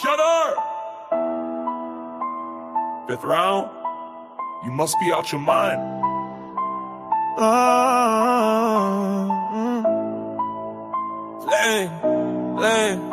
Shut up! Fifth round, you must be out your mind. Lame.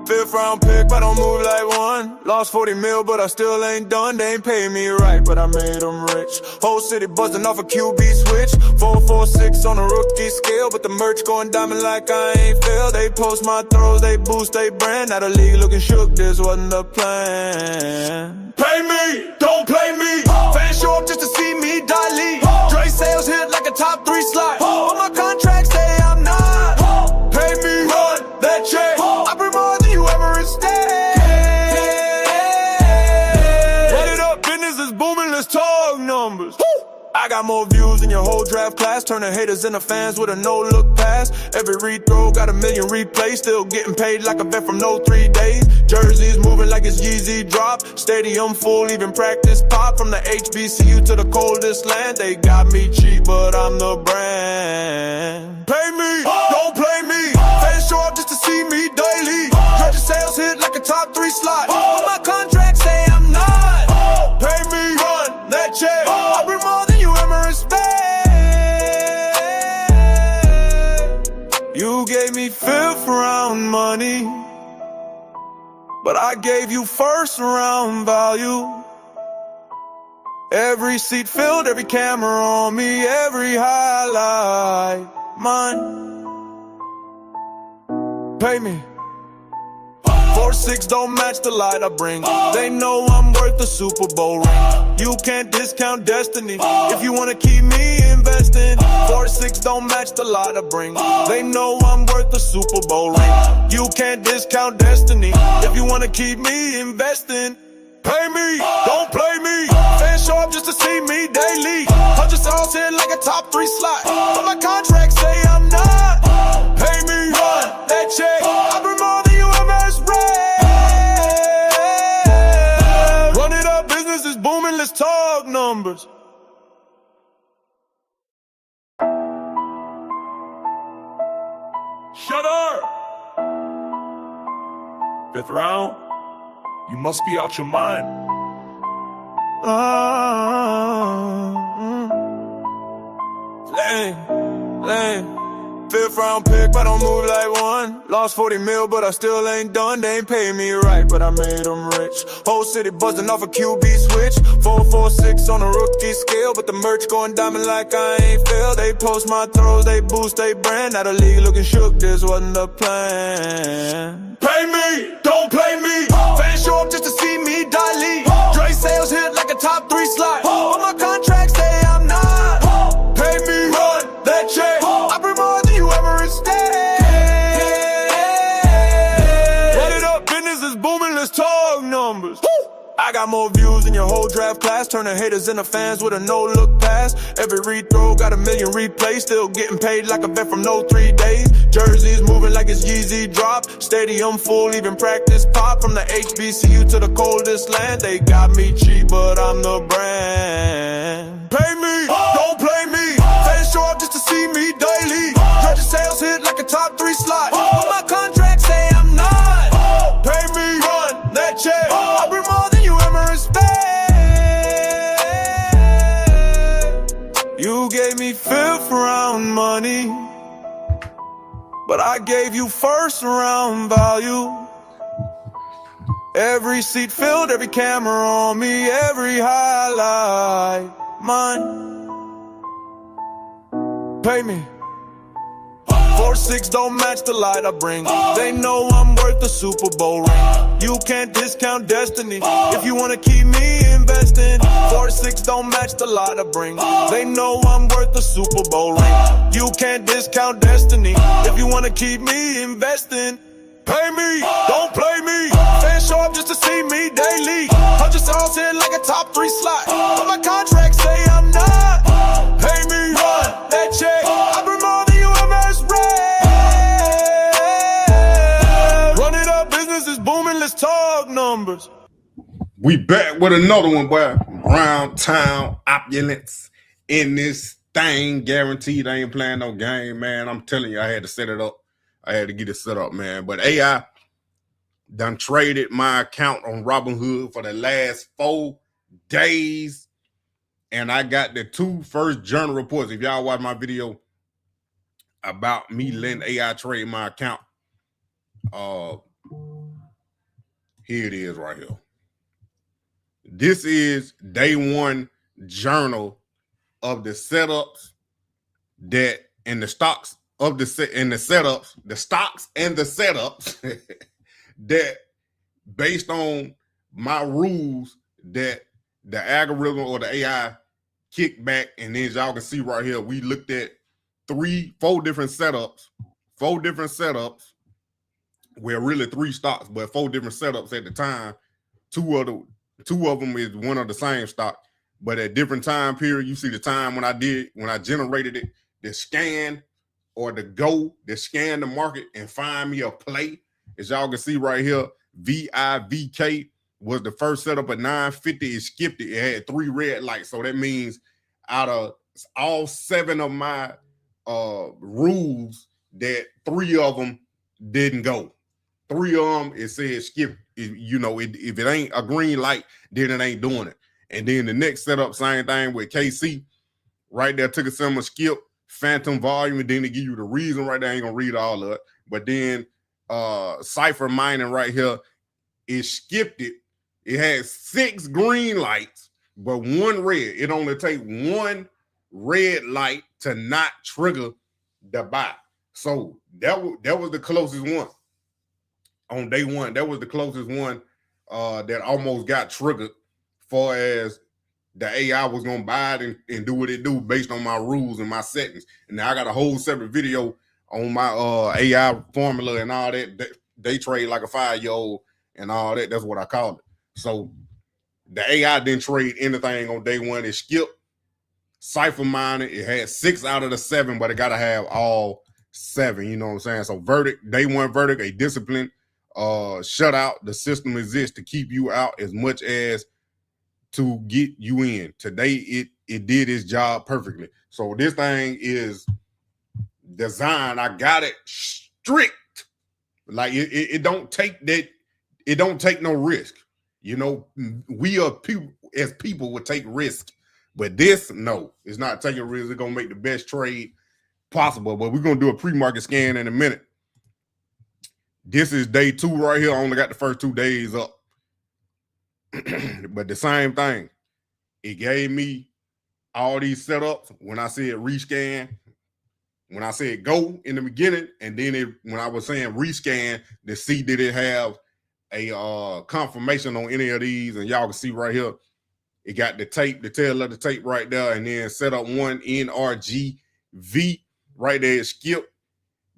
Fifth round pick, but I don't move like one. Lost 40 mil, but I still ain't done. They ain't paying me right, but I made them rich. Whole city buzzing off a QB switch. 4-4-6 on a rookie scale, but the merch going diamond like I ain't failed. They post my throws, they boost they brand. Out of league looking shook, this wasn't the plan. Pay me, don't play me. Fans show up just to see me dilate. Dre sales hit like a top 3 slot. But my contracts say I'm not. Pay me, run that check. I bring more than you ever instead. Run it up, business is booming, let's talk numbers. I got more views than your whole draft class, turning haters into fans with a no-look pass. Every rethrow got 1 million replays, still getting paid like a vet from no 3 days. Jerseys moving like it's Yeezy drop, stadium full, even practice pop. From the HBCU to the coldest land, they got me cheap, but I'm the brand. Pay me, don't play me. Fans show up just to see me daily. Dredge sales hit like a top 3 slot. But my contracts say I'm not. Pay me, run that check. I bring more than you ever expect. You gave me 5th round money, but I gave you 1st round value. Every seat filled, every camera on me, every highlight mine. Pay me. 4-6 don't match the light I bring. They know I'm worth a Super Bowl ring. You can't discount destiny if you wanna keep me investing. 4-6 don't match the light I bring. They know I'm worth a Super Bowl ring. You can't discount destiny if you wanna keep me investing. Pay me, don't play me. Fans show up just to see me daily. 100 songs hit like a top 3 slot. But my contracts say I'm not. Pay me, run that check. I bring more than you ever expect. Run it up, business is booming, let's talk numbers. Shut up! 5th round, you must be out your mind. Lame. 5th round pick, but I don't move like one. Lost 40 mil, but I still ain't done. They ain't paying me right, but I made them rich. Whole city buzzing off a QB switch. 4-4-6 on a rookie scale, but the merch going diamond like I ain't failed. They post my throws, they boost they brand. Out of league looking shook, this wasn't the plan. Pay me, don't play me. Fans show up just to see me dilate. Dre sales hit like a top 3 slot. But my contracts say I'm not. Pay me, run that check. I bring more than you ever instead. Run it up, business is booming, let's talk numbers. I got more views than your whole draft class, turning haters into fans with a no-look pass. Every rethrow got 1 million replays, still getting paid like a vet from no 3 days. Jerseys moving like it's Yeezy drop, stadium full, even practice pop. From the HBCU to the coldest land, they got me cheap, but I'm the brand. Pay me, don't play me. Fans show up just to see me daily. Dredge sales hit like a top 3 slot. But my contracts say I'm not. Pay me, run that check. I bring more than you ever expect. You gave me 5th round money, but I gave you 1st round value. Every seat filled, every camera on me, every highlight mine. Pay me. 4-6 don't match the light I bring. They know I'm worth a Super Bowl ring. You can't discount destiny if you wanna keep me investing. 4-6 don't match the light I bring. They know I'm worth a Super Bowl ring. You can't discount destiny if you wanna keep me investing. Pay me, don't play me. Fans show up just to see me daily. 100 songs hit like a top 3 slot. But my contracts say I'm not. Pay me, run that check. I bring more than you ever expect. Run it up, business is booming, let's talk numbers. We back with another one, boy. Round town opulence in this thing. Guaranteed I ain't playing no game, man. I'm telling you, I had to set it up. I had to get it set up, man. But AI done traded my account on Robinhood for the last 4 days. And I got the 2 first journal reports. If y'all watch my video about me letting AI trade my account, here it is right here. This is day 1 journal of the setups that and the stocks of the setups, the stocks and the setups that based on my rules that the algorithm or the AI kicked back. And then as y'all can see right here, we looked at 4 different setups, well, really 3 stocks, but 4 different setups at the time. 2 of them is one of the same stock, but at different time period. You see the time when I generated it, the scan or the go, the scan the market and find me a play. As y'all can see right here, VIVK was the first setup at 950. It skipped it. It had 3 red lights. So that means out of all 7 of my rules, that 3 of them didn't go. 3 of them, it says skip. If it ain't a green light, then it ain't doing it. And then the next setup, same thing with KC. Right there, took a similar skip, phantom volume, and then they give you the reason right there. I ain't gonna read all of it. But then Cypher Mining right here, it skipped it. It had 6 green lights, but 1 red. It only take 1 red light to not trigger the buy. So that was the closest one. On day 1, that was the closest one that almost got triggered, far as the AI was gonna buy it and do what it do based on my rules and my settings. And now I got a whole separate video on my AI formula and all that. They trade like a 5-year-old and all that. That's what I call it. So the AI didn't trade anything on day 1. It skipped. Cypher Mining, it had 6 out of the 7, but it gotta have all 7. You know what I'm saying? So verdict, day 1 verdict, a discipline shutout. The system exists to keep you out as much as to get you in. Today it did its job perfectly. So this thing is designed. I got it strict. Like it don't take that. It don't take no risk. We are people as people would take risk, but this, no, it's not taking risk. It's gonna make the best trade possible. But we're gonna do a pre-market scan in a minute. This is day 2 right here. I only got the first 2 days up. But the same thing. It gave me all these setups when I said rescan, when I said go in the beginning, and then when I was saying rescan to see did it have a confirmation on any of these. And y'all can see right here, it got the tape, the tail of the tape right there, and then setup 1 NRGV right there. It skipped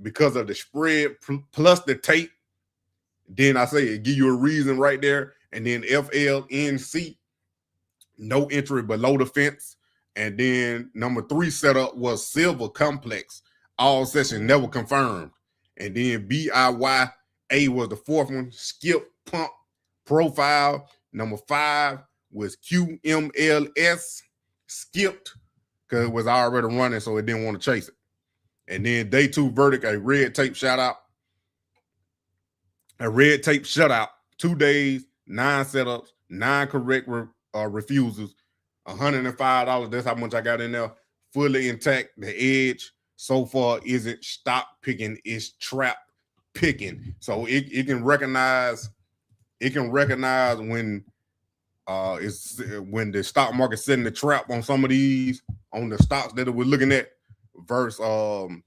because of the spread plus the tape. Then I say it give you a reason right there. And then FLNC, no entry below the fence. And then number 3 setup was Silver Complex, all session never confirmed. And then BIYA was the 4th one, skip pump profile. Number 5 was QMLS, skipped because it was already running, so it didn't want to chase it. And then day 2 verdict, a red tape shutout. A red tape shutout, 2 days, 9 setups, 9 correct refusals, $105. That's how much I got in there. Fully intact. The edge so far isn't stop picking, it's trap picking. So it can recognize when when the stock market setting the trap on some of these, on the stocks that we're looking at, versus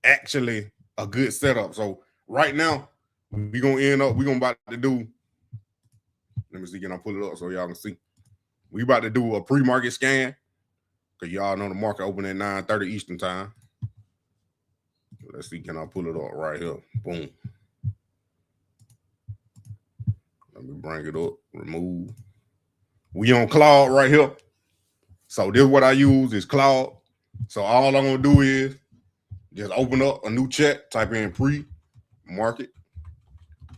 actually a good setup. So right now, we're about to do, let me see, can I pull it up so y'all can see? We about to do a pre-market scan, because y'all know the market open at 9:30 Eastern time. Let's see, can I pull it up right here? Boom. Let me bring it up, remove. We on Claude right here. So this is what I use, is Claude. So all I'm gonna do is just open up a new chat, type in pre-market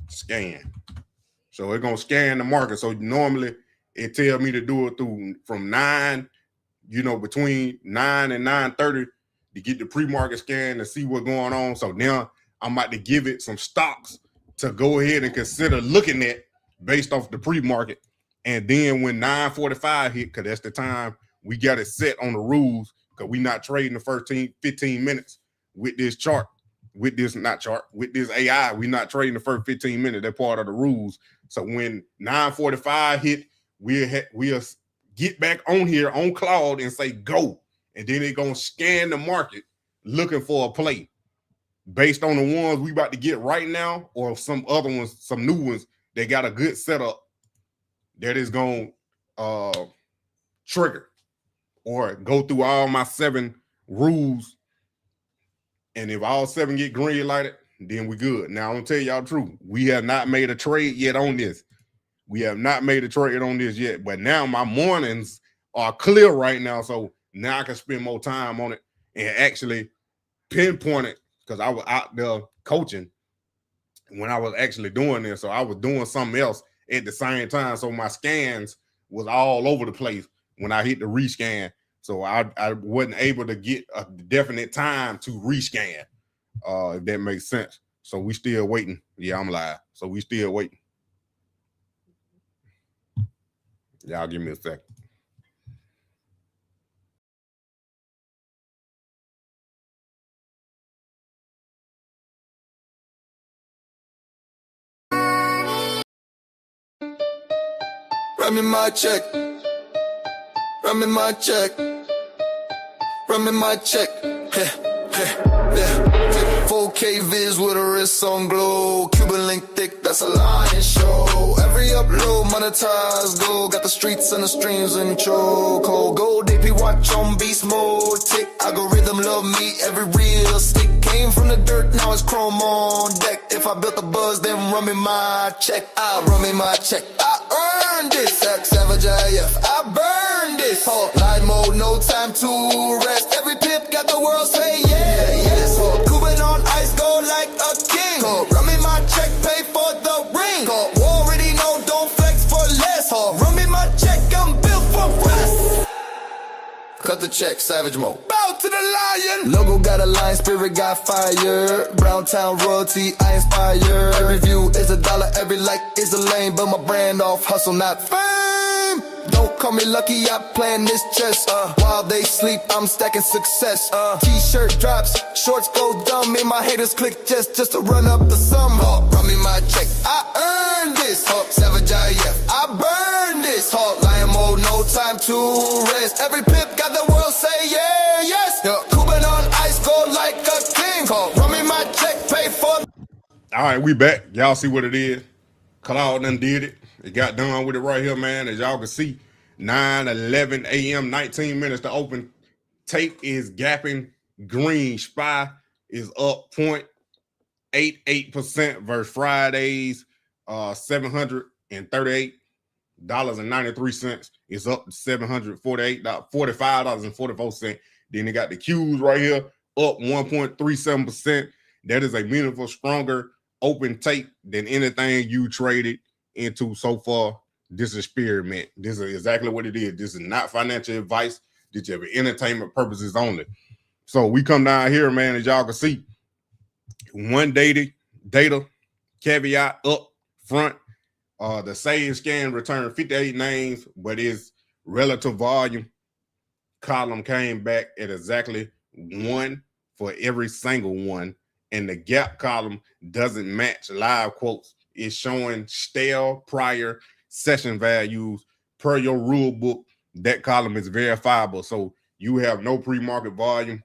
scan. So it's gonna scan the market. So normally it tells me to do it from 9, between 9 and 9:30 to get the pre-market scan to see what's going on. So now I'm about to give it some stocks to go ahead and consider looking at based off the pre-market. And then when 9:45 hit, because that's the time we got it set on the rules, because we not trading the first 15 minutes with this chart, with this AI. We not trading the first 15 minutes. They're part of the rules. So when 9:45 hit, we'll get back on here on Claude and say go. And then they're going to scan the market looking for a play based on the ones we about to get right now, or some other ones, some new ones that got a good setup that is going to trigger or go through all my 7 rules. And if all 7 get green lighted, then we good. Now, I'm going to tell y'all the truth. We have not made a trade yet on this. We have not made a trade on this yet. But now my mornings are clear right now. So now I can spend more time on it and actually pinpoint it, because I was out there coaching when I was actually doing this. So I was doing something else at the same time. So my scans was all over the place when I hit the rescan. So I wasn't able to get a definite time to rescan, if that makes sense. So we still waiting. Yeah, I'm live. So we still waiting. Y'all give me a second. Run me my check. Run me my check. Run me my check. Yeah. 4K viz with a wrist on glow. Cuban link thick, that's a lion show. Every upload monetized, go. Got the streets and the streams in chokehold. Gold AP watch on beast mode. Tick, algorithm love me, every real stick. Came from the dirt, now it's chrome on deck. If I built the buzz, then run me my check. I run me my check. I earned this. Savage IF, I burned this. Light mode, no time to rest. Every pimp got the world say yeah, yes. Cuban on ice, go like a king. Run me my check, pay for the ring. Already know, don't flex for less. Run me my check, I'm built for rest. Cut the check, savage mode. Bow to the lion. Logo got a lion, spirit got fire. Brown town royalty, I inspire. Every view is $1, every like is a lane. But my brand off, hustle, not fame. Don't call me lucky, I plan this chess. While they sleep, I'm stacking success. T-shirt drops, shorts go dumb. And my haters click just to run up the sum. Run me my check, I earned this. Savage IF, I burned this. Lion mode, no time to rest. Every pimp got the world say yeah, yes. Cuban on ice, go like a king. Run me my check, pay for. All right, we back. Y'all see what it is. Claude done did it. It got done with it right here, man. As y'all can see, 9:11 a.m., 19 minutes to open. Tape is gapping green. SPY is up 0.88% versus Friday's $738.93. It's up to $745.44. Then they got the Qs right here up 1.37%. That is a meaningful, stronger open tape than anything you traded into so far this experiment. This is exactly what it is. This is not financial advice. This is for entertainment purposes only. So we come down here, man, as y'all can see, one data caveat up front. The save scan returned 58 names, but its relative volume column came back at exactly 1 for every single one. And the gap column doesn't match live quotes. It's showing stale prior session values per your rule book. That column is verifiable. So you have no pre-market volume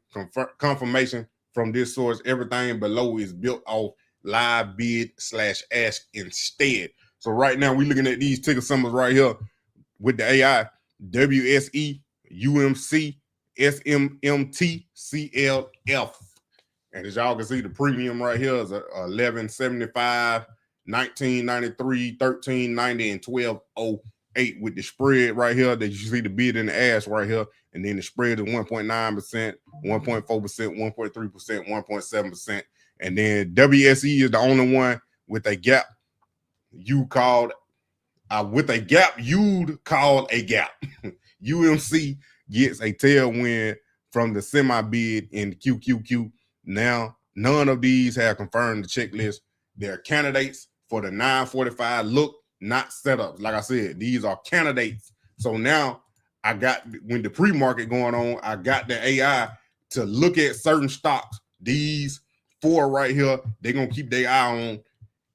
confirmation from this source. Everything below is built off live bid/ask instead. So right now we're looking at these ticker symbols right here with the AI: WSE, UMC, SMMT, CLF. And as y'all can see, the premium right here is 1175, 1993, 1390, and 1208 with the spread right here that you see the bid and the ask right here. And then the spread is 1.9%, 1.4%, 1.3%, 1.7%. And then WSE is the only one with a gap you called with a gap you'd call a gap. UMC gets a tailwind from the semi bid in QQQ. Now, none of these have confirmed the checklist They're candidates for the 945 look, not setups. Like I said, these are candidates. So now I got, when the pre-market going on, I got the AI to look at certain stocks. These 4 right here, they're going to keep their eye on,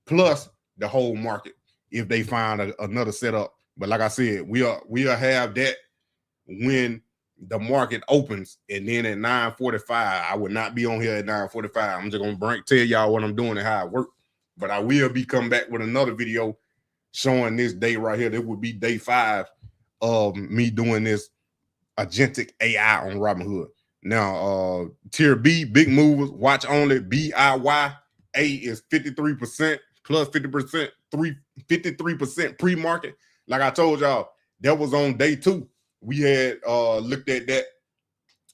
plus the whole market if they find another setup. But like I said, we'll have that when the market opens, and then at 9:45, I would not be on here at 9:45. I'm just gonna tell y'all what I'm doing and how it works. But I will be coming back with another video showing this day right here. That would be day 5 of me doing this agentic AI on Robinhood. Now, tier B, big movers, watch only, BIYA is 53% plus 50%, 53% pre-market. Like I told y'all, that was on day 2. We had looked at that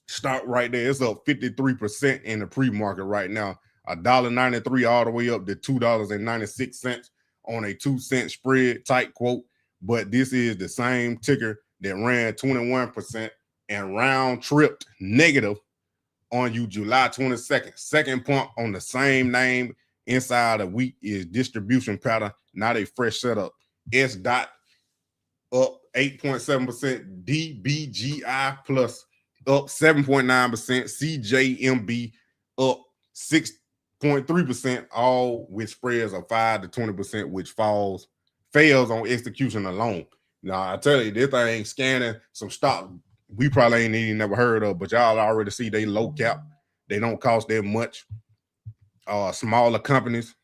stock right there. It's up 53% in the pre-market right now. $1.93 all the way up to $2.96 on a 2-cent spread, tight quote. But this is the same ticker that ran 21% and round tripped negative on you July 22nd. Second pump on the same name inside a week is distribution pattern, not a fresh setup. S dot up 8.7%, DBGI plus up 7.9%, CJMB up 6.3%, all with spreads of 5 to 20%, which fails on execution alone. Now, I tell you, this thing scanning some stock we probably ain't even never heard of, but y'all already see they low cap. They don't cost that much. Smaller companies.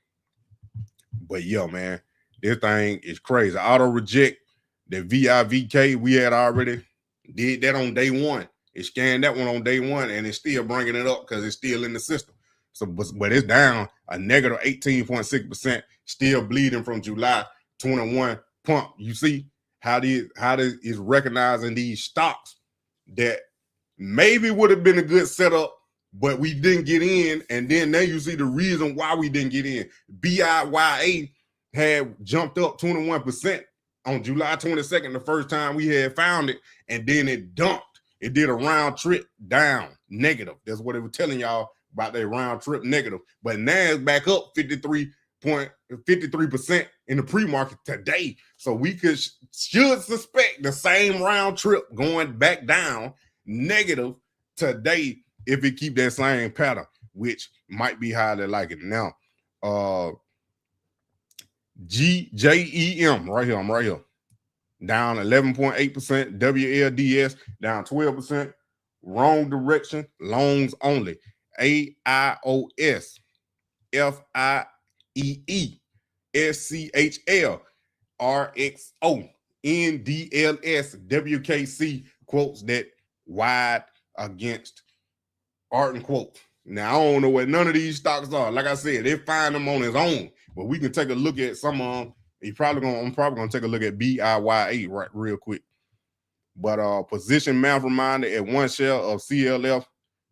But yeah, man, this thing is crazy. Auto reject. The VIVK, we had already did that on day 1. It scanned that one on day 1, and it's still bringing it up because it's still in the system. So, but it's down a negative 18.6%, still bleeding from July 21 pump. You see how this is recognizing these stocks that maybe would have been a good setup, but we didn't get in. And then now you see the reason why we didn't get in. BIYA had jumped up 21% on July 22nd, the first time we had found it, and then it dumped. It did a round trip down, negative. That's what it was telling y'all about that round trip negative. But now it's back up 53% in the pre-market today. So we should suspect the same round trip going back down negative today if it keep that same pattern, which might be highly likely. Now, GJEM right here, I'm right here, down 11.8%, WLDS down 12%, wrong direction, longs only, AIOS, FIEE, SCHL, RXO, NDLS, WKC quotes that wide against art and quotes. Now, I don't know what none of these stocks are. Like I said, they find them on his own, but we can take a look at some of them. I'm probably gonna take a look at BIYA right real quick. But position math reminder at 1 share of CLF,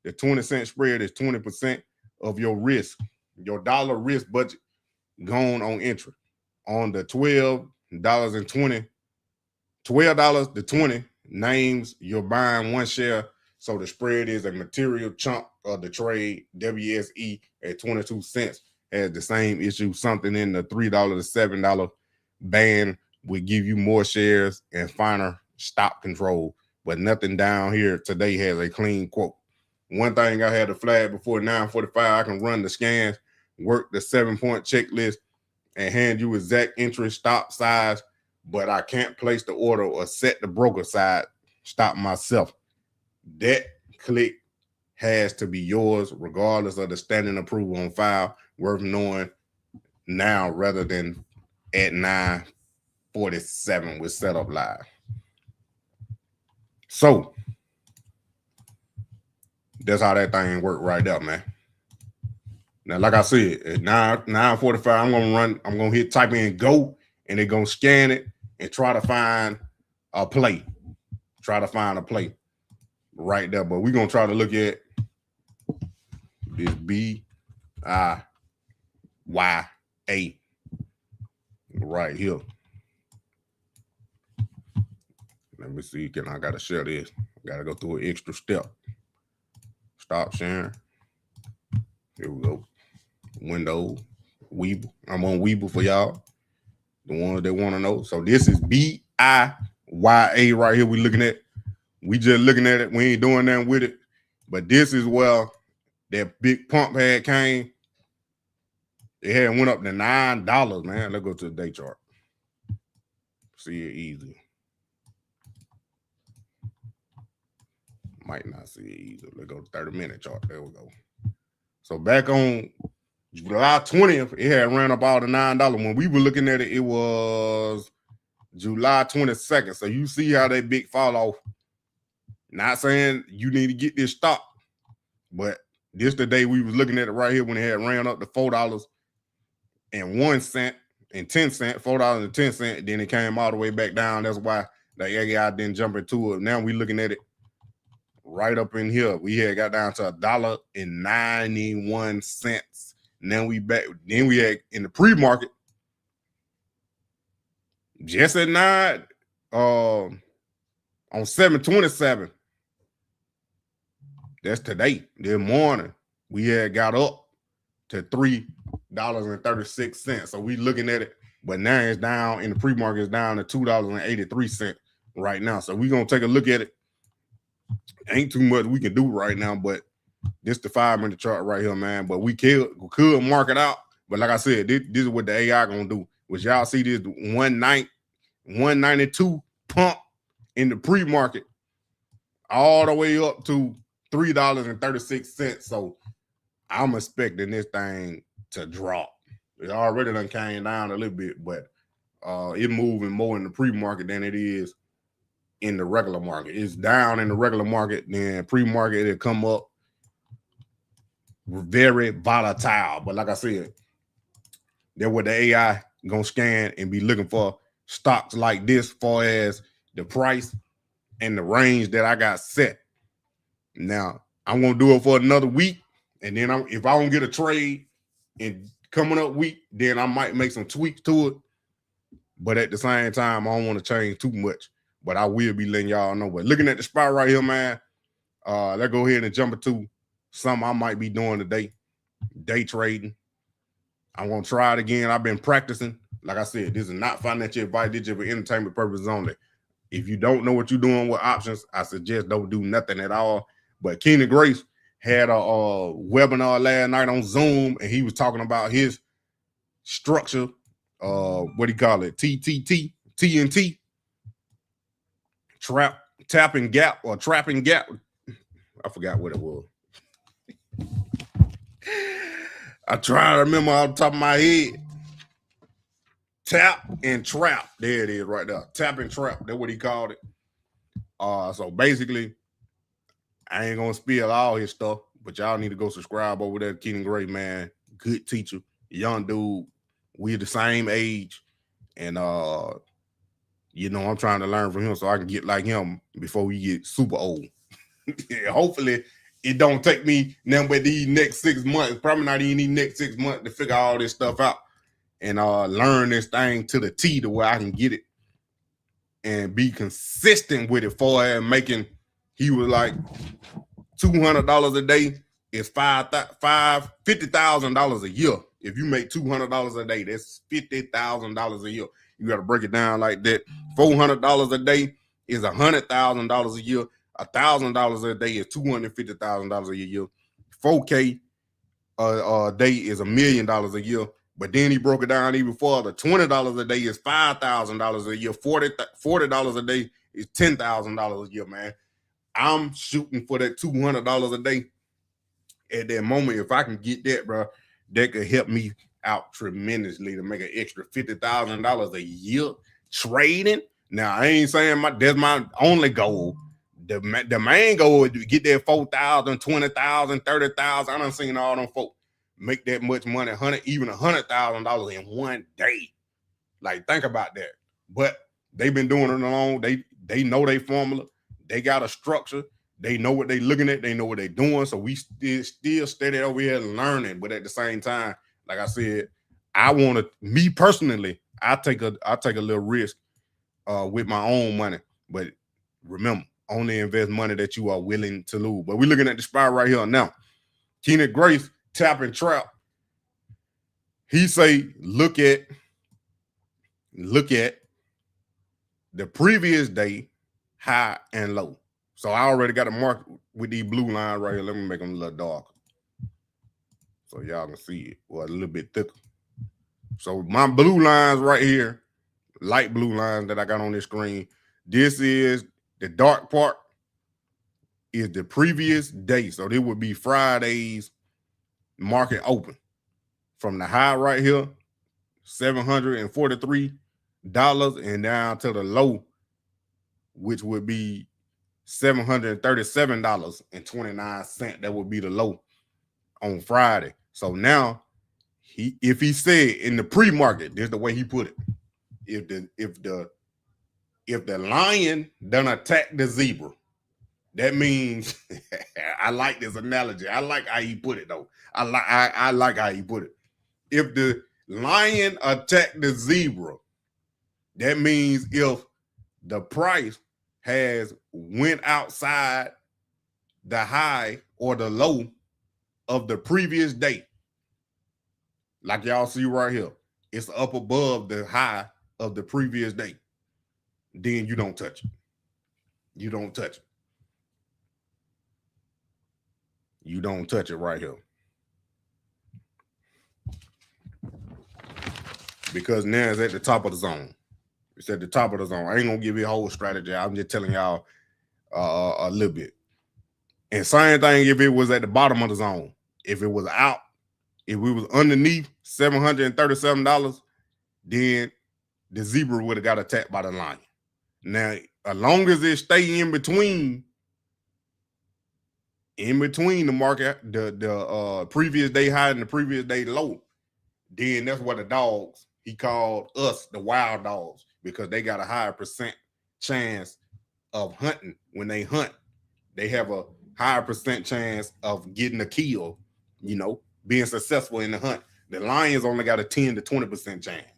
the 20-cent spread is 20% of your risk, your dollar risk budget gone on entry. On the $12 to 20 names you're buying 1 share. So the spread is a material chunk of the trade. WSE at 22 cents has the same issue. Something in the $3 to $7 band would give you more shares and finer stop control. But nothing down here today has a clean quote. One thing I had to flag before 9:45, I can run the scans, work the 7-point checklist, and hand you exact entry stop size, but I can't place the order or set the broker side stop myself. That click has to be yours, regardless of the standing approval on file. Worth knowing now rather than at 9:47 with setup live. So that's how that thing worked right there, man. Now, like I said, at 9:45, I'm gonna hit type in go, and they're gonna scan it and try to find a play. Right there. But we're gonna try to look at this BIYA right here. Let me see. I gotta share this? Gotta go through an extra step. Stop sharing. Here we go. Windows. Weeble. I'm on Weeble for y'all, the ones that want to know. So this is BIYA right here. We looking at. We just looking at it. We ain't doing nothing with it. But this is where that big pump had came. It had went up to $9, man. Let's go to the day chart. See it easy. Might not see it easy. Let's go to 30-minute chart. There we go. So back on July 20th, it had ran up all to $9. When we were looking at it, it was July 22nd. So you see how that big fall off. Not saying you need to get this stock, but this the day we was looking at it right here when it had ran up to $4.01 and 10 cents, $4.10. Then it came all the way back down. That's why the AI didn't jump into it. Now we looking at it right up in here. We had got down to $1.91. And then we back. Then we had in the pre-market just at 9 on 7/27. That's today. This morning we had got up to $3.36. So we looking at it, but now it's down in the pre-market. It's down to $2.83 right now. So we're gonna take a look at it. Ain't too much we can do right now, but this the 5-minute chart right here, man. But we could mark it out. But like I said, this is what the AI gonna do. Which y'all see this 192 pump in the pre-market all the way up to $3.36. So I'm expecting this thing to drop. It already done came down a little bit, but it moving more in the pre-market than it is in the regular market. It's down in the regular market, then pre-market it'll come up very volatile. But like I said, that's what the AI gonna scan and be looking for stocks like this, far as the price and the range that I got set. Now I'm gonna do it for another week, and then if I don't get a trade in coming up week, then I might make some tweaks to it. But at the same time, I don't want to change too much. But I will be letting y'all know. But looking at the spot right here, man, let's go ahead and jump into something I might be doing today. Day trading. I'm gonna try it again. I've been practicing. Like I said, this is not financial advice. This is for entertainment purposes only. If you don't know what you're doing with options, I suggest don't do nothing at all. But Keenan Grace had a webinar last night on Zoom, and he was talking about his structure. What do you call it? TNT. Tapping gap or trapping gap. I forgot what it was. I try to remember off the top of my head. Tap and trap. There it is right there. Tap and trap. That's what he called it. So basically, I ain't gonna spill all his stuff, but y'all need to go subscribe over there to Keenan Gray, man. Good teacher, young dude. We're the same age. And you know, I'm trying to learn from him so I can get like him before we get super old. Hopefully it don't take me nothing but these next 6 months, probably not even these next 6 months, to figure all this stuff out and learn this thing to the T to where I can get it and be consistent with it. For him making, he was like $200 a day is $50,000 a year. If you make $200 a day, that's $50,000 a year. You got to break it down like that. $400 a day is $100,000 a year. $1,000 a day is $250,000 a year. 4K a day is $1 million a year. But then he broke it down even further. $20 a day is $5,000 a year. $40 a day is $10,000 a year, man. I'm shooting for that $200 a day at that moment. If I can get that, bro, that could help me out tremendously to make an extra $50,000 a year trading. Now, I ain't saying that's my only goal. The main goal is to get that 4,000, 20,000, 30,000. I done seen all them folks make that much money, even $100,000 in one day. Like, think about that. But they've been doing it alone. They know their formula. They got a structure. They know what they looking at. They know what they doing. So we still steady over here learning. But at the same time, like I said, me personally, I take a little risk with my own money. But remember, only invest money that you are willing to lose. But we're looking at the spot right here now. Keenan Grace, tap and trap. He say, look at the previous day high and low. So I already got a mark with these blue lines right here. Let me make them a little darker so y'all can see it, or a little bit thicker. So my blue lines right here, light blue lines that I got on this screen, this is the dark part, is the previous day. So it would be Friday's market open. From the high right here, $743, and down to the low, which would be $737.29. That would be the low on Friday. So now, if he said in the pre-market, this is the way he put it. If the lion done attack the zebra, that means I like this analogy. I like how he put it though. I like how he put it. If the lion attacked the zebra, that means if the price has went outside the high or the low of the previous day, like y'all see right here, it's up above the high of the previous day, then you don't touch it. You don't touch it. You don't touch it right here. Because now it's at the top of the zone. It's at the top of the zone. I ain't gonna give you a whole strategy. I'm just telling y'all a little bit. And same thing if it was at the bottom of the zone. If it was out, if we was underneath $737, then the zebra would have got attacked by the lion. Now, as long as it stay in between the market, the previous day high and the previous day low, then that's what the dogs, he called us the wild dogs, because they got a higher percent chance of hunting. When they hunt, they have a higher percent chance of getting a kill, you know, being successful in the hunt. The lions only got a 10 to 20% chance.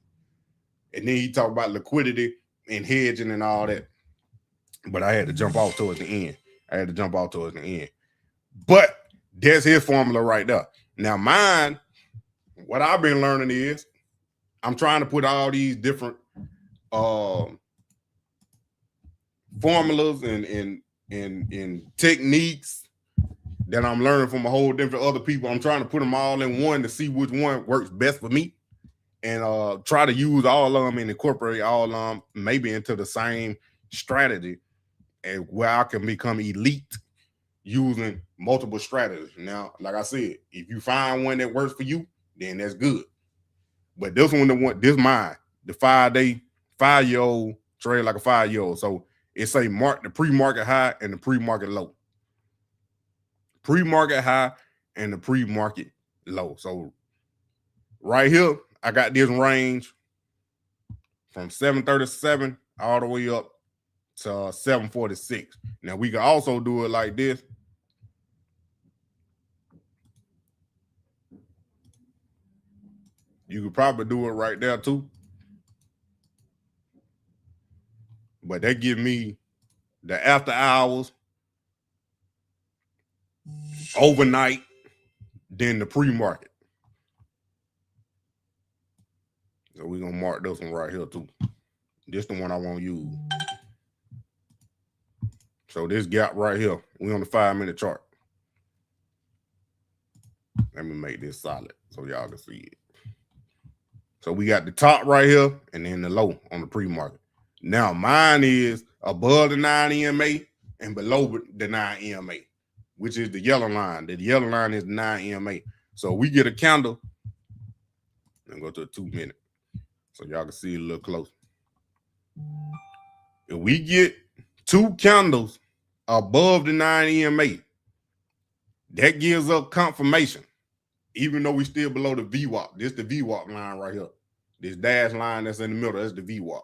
And then he talked about liquidity and hedging and all that. But I had to jump off towards the end. But that's his formula right there. Now mine, what I've been learning is I'm trying to put all these different formulas and techniques that I'm learning from a whole different other people. I'm trying to put them all in one to see which one works best for me, and try to use all of them and incorporate all of them maybe into the same strategy, and where I can become elite using multiple strategies. Now, like I said, if you find one that works for you, then that's good. But this one, this mine, the 5-year-old trade like a 5-year-old. So it say mark the pre-market high and the pre-market low. Pre-market high and the pre-market low. So right here, I got this range from 737 all the way up to 746. Now we can also do it like this. You could probably do it right there too. But that give me the after hours, overnight, then the pre-market. So we're going to mark this one right here too. This the one I want to use. So this gap right here, we on the 5-minute chart. Let me make this solid so y'all can see it. So we got the top right here and then the low on the pre-market. Now mine is above the 9 EMA and below the 9 EMA, which is the yellow line. The yellow line is the 9 EMA. So we get a candle. And go to a 2-minute so y'all can see it a little closer. If we get 2 candles above the 9 EMA, that gives us confirmation. Even though we still below the VWAP. This is the VWAP line right here. This dash line that's in the middle, that's the VWAP.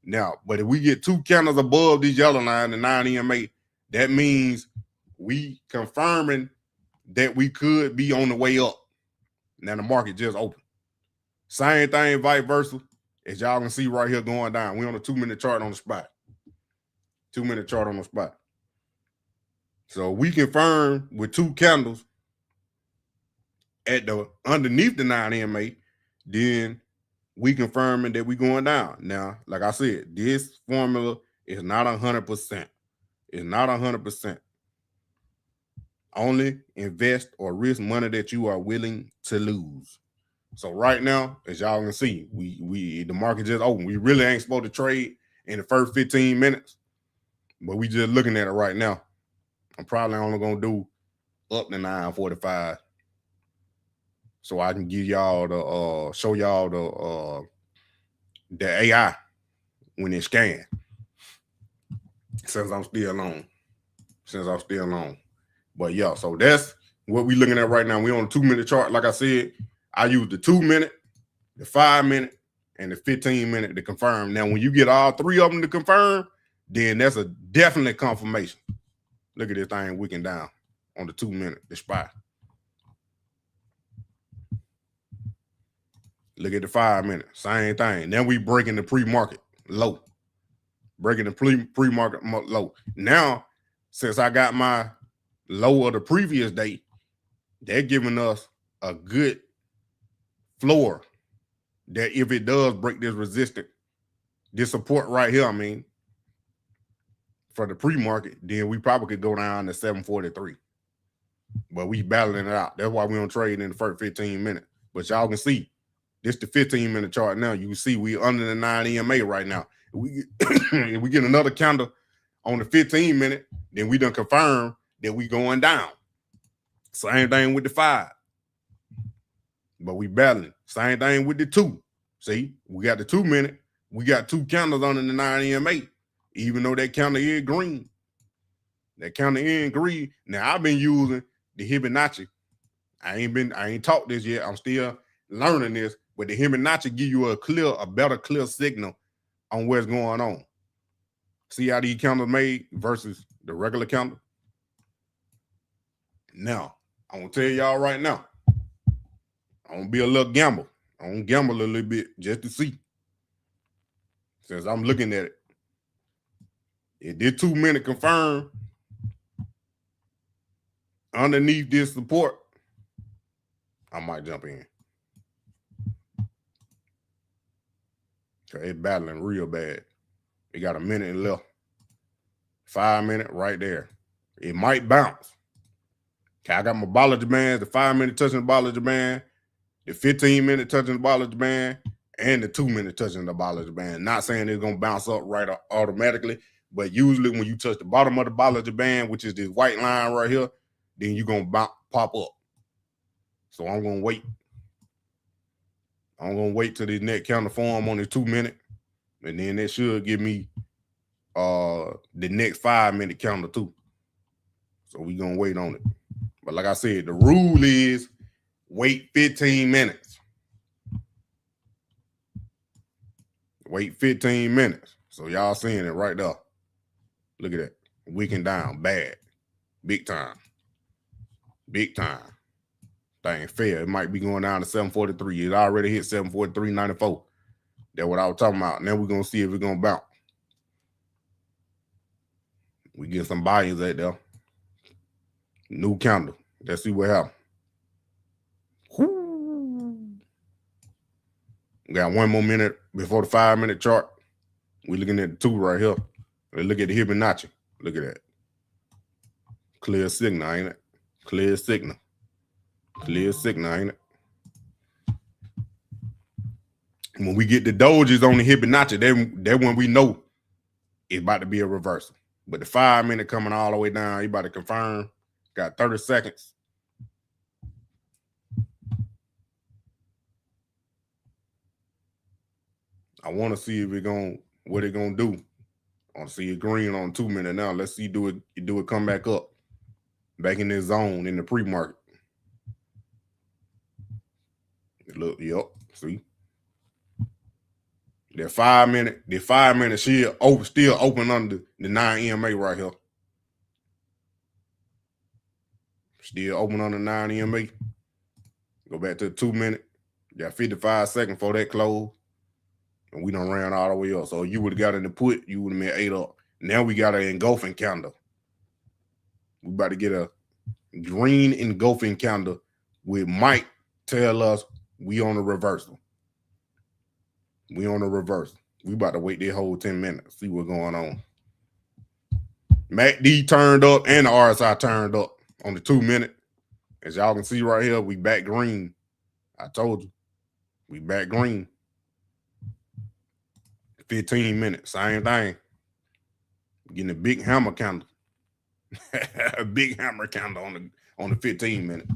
Now, but if we get 2 candles above this yellow line, the 9 EMA, that means we confirming that we could be on the way up. Now the market just opened. Same thing, vice versa, as y'all can see right here going down. We're on a 2-minute chart on the spot. 2-minute chart on the spot. So we confirm with 2 candles at the underneath the 9 EMA then we confirming that we going down. Now, like I said, this formula is not 100%. It's not 100%. Only invest or risk money that you are willing to lose. So right now, as y'all can see, the market just open. We really ain't supposed to trade in the first 15 minutes, but we just looking at it right now. I'm probably only gonna do up to 9:45, so I can give y'all the show y'all the AI when it scans. Since I'm still on. But yeah, so that's what we looking at right now. We on a 2-minute chart. Like I said, I use the 2-minute, the 5-minute, and the 15-minute to confirm. Now, when you get all three of them to confirm, then that's a definite confirmation. Look at this thing wicking down on the 2-minute, the spot. Look at the 5-minute, same thing. Then we breaking the pre-market low. Breaking the pre-market low. Now, since I got my low of the previous day, they're giving us a good floor that if it does break this resistance, this support right here, I mean, for the pre-market, then we probably could go down to 743. But we battling it out. That's why we don't trade in the first 15 minutes. But y'all can see, this the 15-minute chart now. You can see we under the 9 EMA right now. If we get another candle on the 15-minute, then we done confirm that we going down. Same thing with the 5. But we battling. Same thing with the 2. See, we got the 2-minute. We got 2 candles under the 9 EMA, even though that candle is green. That candle is green. Now, I've been using the Fibonacci. I ain't taught this yet. I'm still learning this. But the Fibonacci give you a better clear signal on what's going on. See how these candles made versus the regular candle? Now, I'm going to tell y'all right now, I'm going to be a little gamble. I'm going to gamble a little bit just to see. Since I'm looking at it. It did 2-minute confirm underneath this support. I might jump in. Okay, it's battling real bad. It got a minute left. 5-minute right there. It might bounce. Okay, I got my Bollinger Bands, the 5-minute touching the Bollinger Band, the 15-minute touching the Bollinger Band, and the 2-minute touching the Bollinger Band. Not saying it's going to bounce up right automatically, but usually when you touch the bottom of the Bollinger Band, which is this white line right here, then you're going to pop up. So I'm going to wait. I'm going to wait till this next candle form on the 2-minute, and then that should give me the next 5-minute candle too. So we're going to wait on it. But like I said, the rule is wait 15 minutes. Wait 15 minutes. So y'all seeing it right there. Look at that. Wicking down bad. Big time. Big time. Thing fair. It might be going down to 743. It already hit 743.94. That's what I was talking about. Now we're going to see if it's going to bounce. We get some buy-ins out there. New candle. Let's see what happens. We got 1 more minute before the 5-minute chart. We're looking at the 2 right here. Let's look at the Fibonacci. Look at that. Clear signal, ain't it? Clear signal. Clear signal, ain't it? When we get the dojis on the Fibonacci, that when we know it's about to be a reversal. But the 5-minute coming all the way down, you about to confirm. Got 30 seconds. I want to see if what it gonna do. I want to see it green on 2-minute now. Let's see do it come back up, back in this zone in the pre-market. Look, yep. See, the 5-minute still open under the 9 EMA right here. Still open on the 9 EMA. Go back to the 2-minute. Got 55 seconds for that close. And we done ran all the way up. So you would have got in the put, you would have made 8 up. Now we got an engulfing candle. We about to get a green engulfing candle, which might tell us we on a reversal. We on the reverse. We about to wait this whole 10 minutes, see what's going on. MACD turned up and the RSI turned up on the 2 minute. As y'all can see right here, we back green. I told you, we back green. 15 minutes, same thing. Getting a big hammer candle. A big hammer candle on the 15 minute.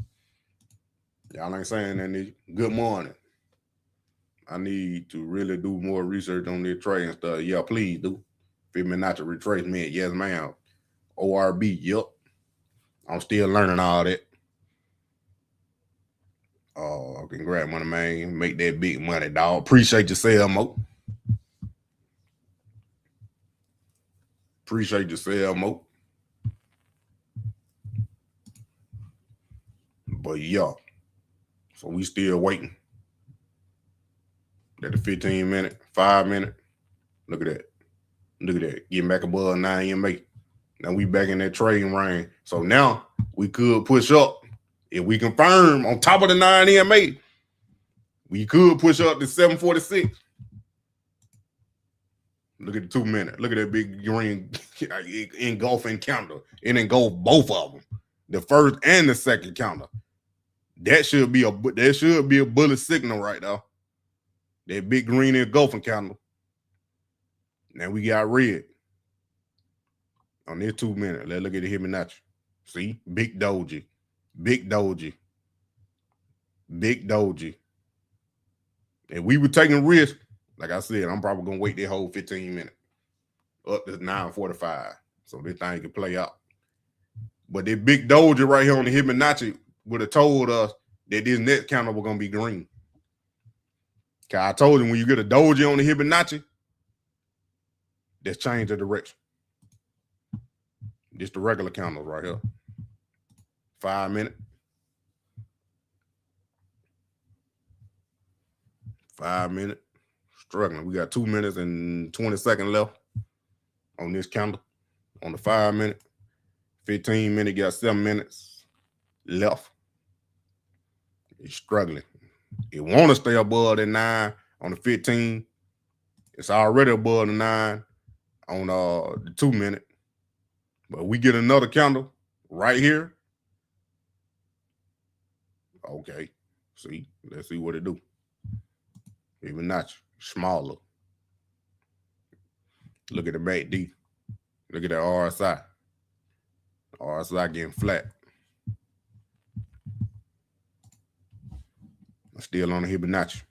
Y'all ain't saying that. Good morning. I need to really do more research on this trade and stuff. Yeah, please do. Fibonacci retracement, yes, ma'am. ORB, yep. I'm still learning all that. Oh, congrats, money, man. Make that big money, dog. Appreciate yourself, Mo. Appreciate yourself, Mo. But yeah, so we still waiting. At the 15 minute, 5 minute. Look at that. Look at that. Getting back above 9 EMA. Now we back in that trading range. So now we could push up. If we confirm on top of the 9 EMA, we could push up to 746. Look at the 2 minute. Look at that big green engulfing counter. It engulfed both of them. The first and the second counter. That should be a bullet signal right there. That big green engulfing counter. Now we got red on this 2 minute. Let's look at the Fibonacci. See, big doji, big doji, big doji. And we were taking risk. Like I said, I'm probably gonna wait that whole 15 minutes up to 9:45, so this thing can play out. But that big doji right here on the Fibonacci would have told us that this next counter was gonna be green. Cause I told him when you get a doji on the Fibonacci, that's change the direction. Just the regular candles right here. 5 minute. 5 minute. Struggling. We got 2 minutes and 20 seconds left on this candle. On the 5 minute. 15 minute, got 7 minutes left. It's struggling. It want to stay above the 9 on the 15. It's already above the 9 on the 2 minute. But we get another candle right here. Okay. See, let's see what it do. Even not smaller. Look at the MACD. Look at the RSI. RSI getting flat. Still on the Fibonacci.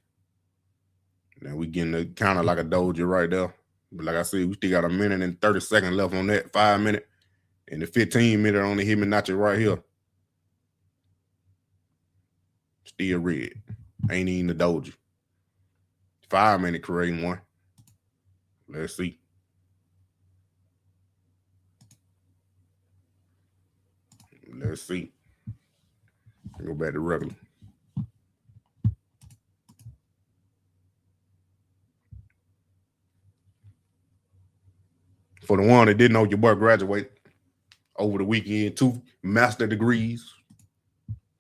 Now we getting the counter like a doji right there. But like I said, we still got a minute and 30 seconds left on that 5 minute. And the 15 minute on the Fibonacci right here. Still red. Ain't even the doji. 5 minute creating one. Let's see. Let's see. Go back to regular. For the one that didn't know, your boy graduated over the weekend, 2 master degrees,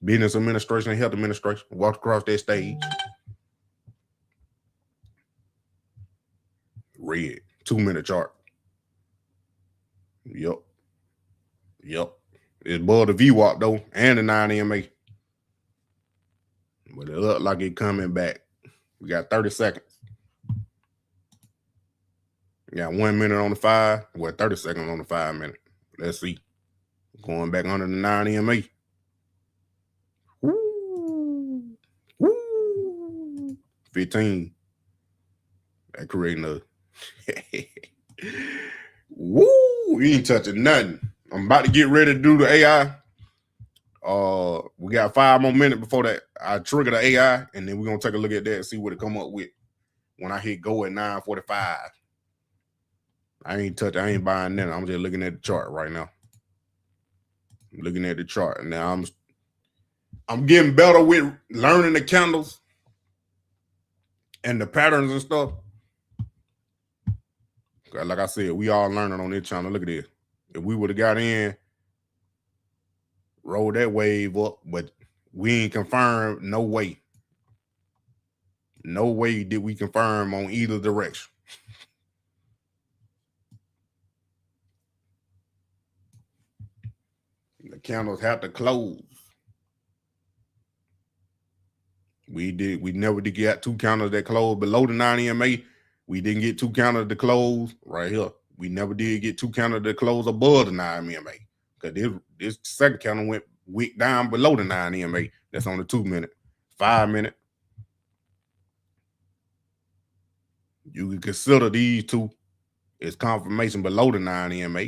business administration and health administration. Walked across that stage. Red, 2 minute chart. Yep. It's above the VWAP though, and the 9 EMA. But it looked like it coming back. We got 30 seconds. We got 1 minute on the 5. Well, 30 seconds on the 5 minute. Let's see. Going back under the 9 EMA. Woo. 15. That creating a woo. We ain't touching nothing. I'm about to get ready to do the AI. We got 5 more minutes before that. I trigger the AI, and then we're gonna take a look at that and see what it come up with when I hit go at 9:45. I ain't buying nothing. I'm just looking at the chart right now. I'm looking at the chart. And now I'm getting better with learning the candles and the patterns and stuff. Like I said, we all learning on this channel. Look at this. If we would have got in, rolled that wave up, but we ain't confirmed, no way. No way did we confirm on either direction. The candles have to close. We never did get 2 candles that closed below the 9 EMA. We didn't get 2 candles to close right here. We never did get 2 candles to close above the 9 EMA. Because this second candle went wick down below the 9 EMA. That's on the 2 minute. 5 minute. You can consider these two as confirmation below the 9 EMA.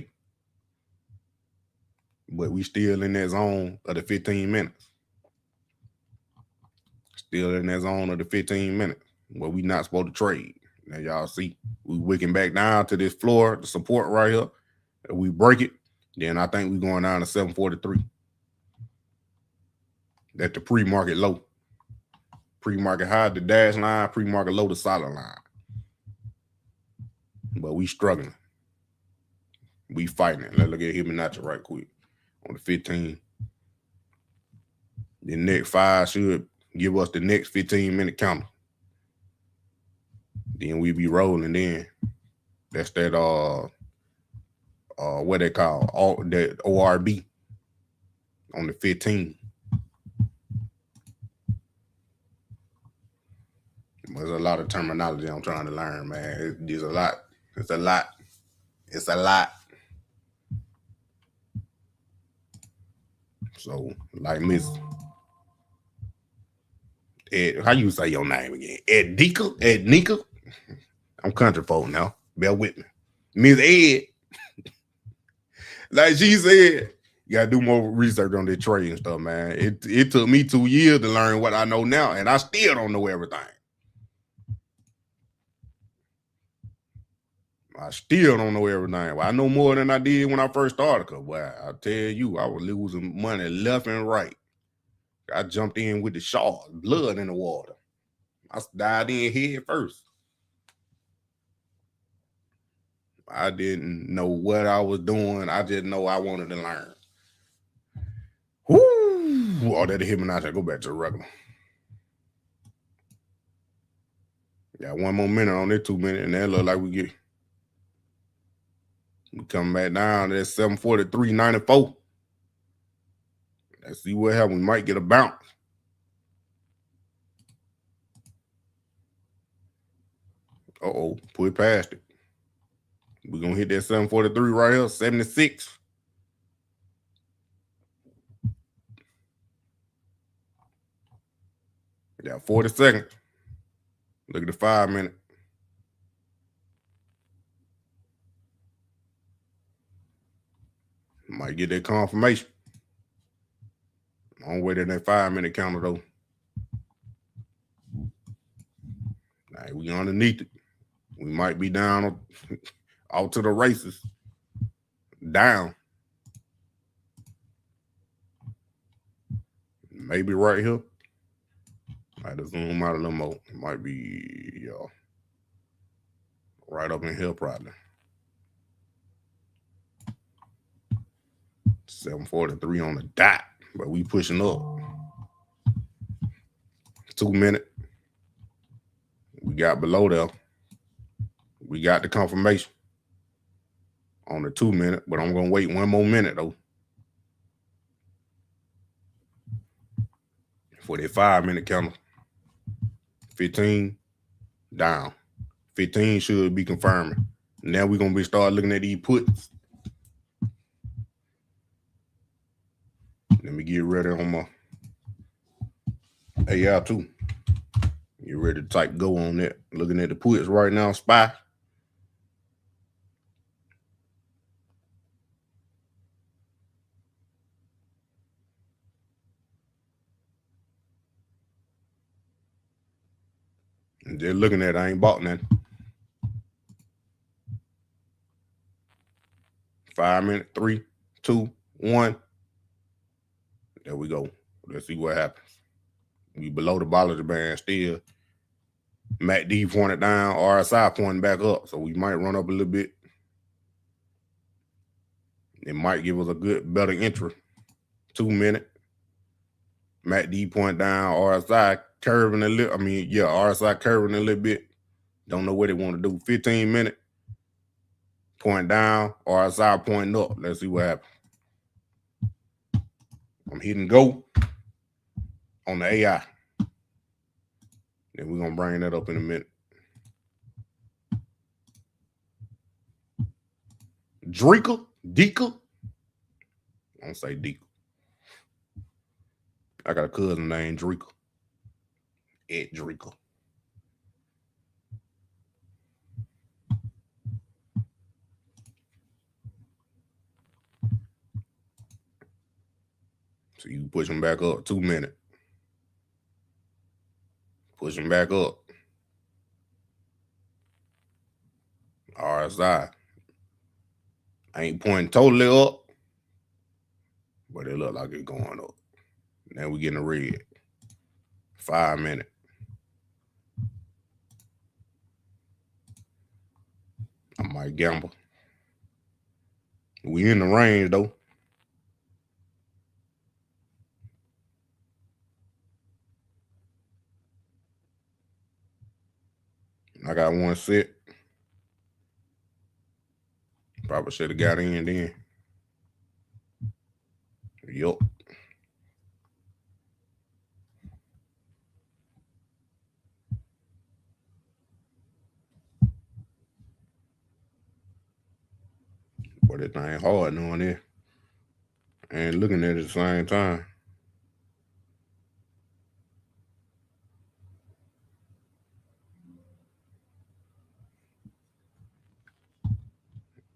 But we still in that zone of the 15 minutes. Still in that zone of the 15 minutes where we not supposed to trade. Now y'all see, we wicking back down to this floor, the support right here. If we break it, then I think we're going down to 743. That's the pre-market low. Pre-market high, the dash line, pre-market low, the solid line. But we struggling. We fighting it. Let's look at Fibonacci right quick on the 15. The next 5 should give us the next 15-minute counter. Then we be rolling in. That's that what they call that ORB on the 15. There's a lot of terminology I'm trying to learn, man. There's a lot. It's a lot. It's a lot. So, like Miss Ed, how you say your name again? Ednika? I'm country folk now. Bear with me. Miss Ed. Like she said, you gotta do more research on the trade and stuff, man. It took me 2 years to learn what I know now, and I still don't know everything. I still don't know everything. Well, I know more than I did when I first started. Cause I tell you, I was losing money left and right. I jumped in with the sharks, blood in the water. I dived in head first. I didn't know what I was doing. I just know I wanted to learn. Whoo! Oh, that'll hit me out there. Go back to the regular. Got 1 more minute on this 2 minutes, and that look like we come back down to that 743.94. Let's see what happens. We might get a bounce. Uh-oh, put it past it. We're going to hit that 743 right here, 76. Got 40 seconds. Look at the 5 minute. Might get that confirmation. On way to that 5 minute counter though. All right, we underneath it. We might be down out to the races. Down. Maybe right here. Might have zoom out a little more. It might be right up in here probably. 743 on the dot, but we pushing up. 2 minute. We got below there. We got the confirmation on the 2 minute, but I'm gonna wait 1 more minute though for that 5 minute counter. 15 down. 15 should be confirming. Now we're gonna start looking at these puts. Let me get ready on my AI too. Get ready to type go on that. Looking at the puts right now, SPY. And just looking at it, I ain't bought nothing. 5 minutes, 3, 2, 1. There we go. Let's see what happens. We below the Bollinger Band still. MACD pointed down, RSI pointing back up. So we might run up a little bit. It might give us a good, better entry. 2 minute. MACD point down, RSI curving a little. I mean, yeah, RSI curving a little bit. Don't know what they want to do. 15 minute. Point down. RSI pointing up. Let's see what happens. I'm hitting go on the AI. Then we're going to bring that up in a minute. Deeker. I don't say Deeker. I got a cousin named Dreeker. Ed Dreeker. So you push him back up 2 minutes. Push him back up. RSI. I ain't pointing totally up, but it look like it's going up. Now we getting a red. 5 minutes. I might gamble. We in the range though. I got one set. Probably should have got in then. Yup. But that thing hard knowing that. And looking at it at the same time.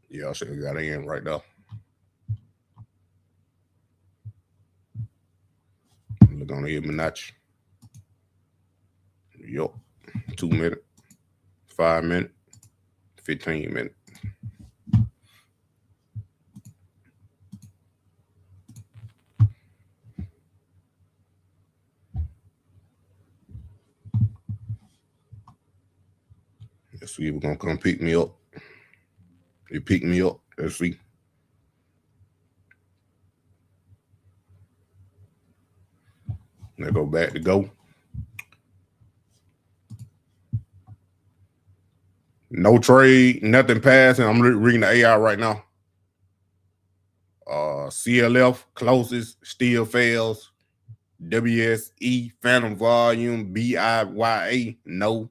Yeah, I should have got in right there. Look on the Fibonacci. Yup. 2 minutes. 5 minutes. 15 minutes. Let's see if we're gonna come pick me up. They pick me up. Let's see. Let's go back to go. No trade, nothing passing. I'm reading the AI right now. CLF closest, still fails. WSE phantom volume, BIYA, no.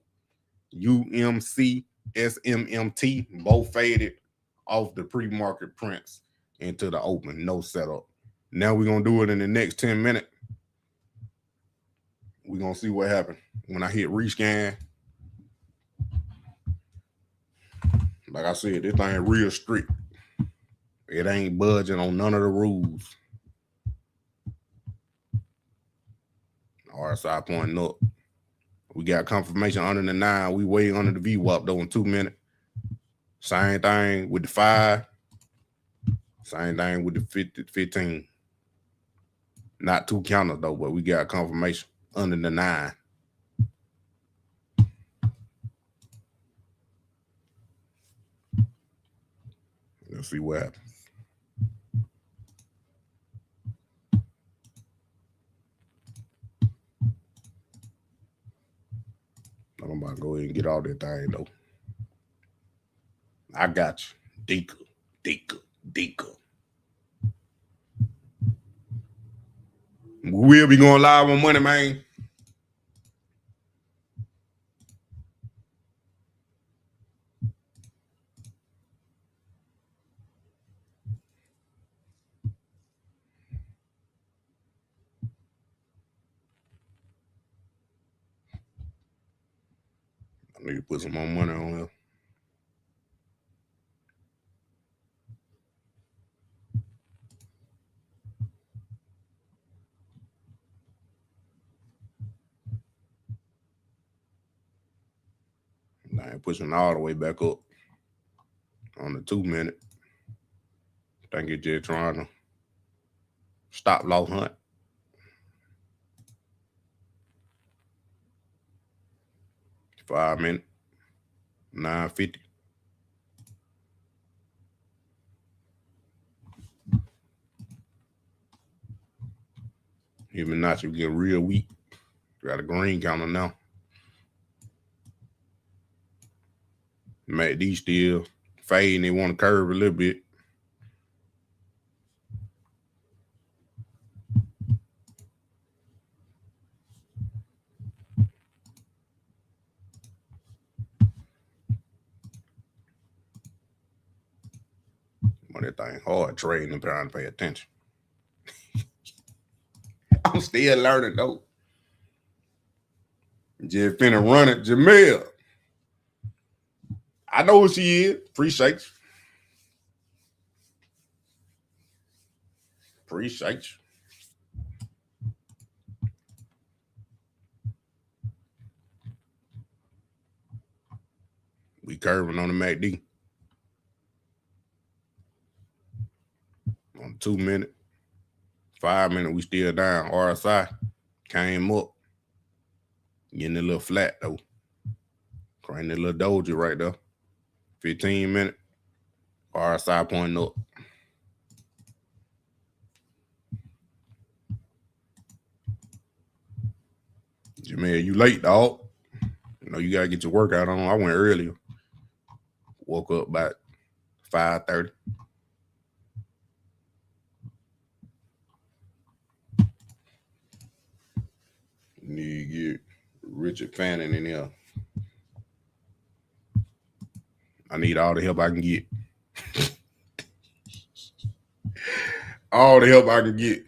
UMC, SMMT, both faded off the pre-market prints into the open, no setup. Now we're going to do it in the next 10 minutes. We're going to see what happens when I hit rescan. Like I said, this thing real strict. It ain't budging on none of the rules. RSI pointing up. We got confirmation under the 9. We way under the VWAP though in 2 minutes. Same thing with the 5. Same thing with the 15. Not 2 counters though, but we got confirmation under the 9. Let's see what happens. I'm about to go ahead and get all that thing though. I got you. Deeker. We'll be going live on Monday, man. I need to put some more money on here. I ain't pushing all the way back up on the 2 minute. I think it's just trying to stop loss hunt. $5 minute, 950. Even not, you get real weak. Got a green counter now. MACD still fading. They want to curve a little bit. But that thing hard trading and trying to pay attention. I'm still learning though. Just finna run it, Jamil. I know who she is. Appreciate you. Appreciate you. We curving on the MACD. On 2 minute, 5 minute, we still down. RSI came up. Getting a little flat though. Creating a little doji right there. 15 minute, RSI pointing up. Jamil, you late, dog. You know you gotta get your workout on. I went earlier. Woke up about 5:30. Need to get Richard Fannin in here. I need all the help I can get. All the help I can get.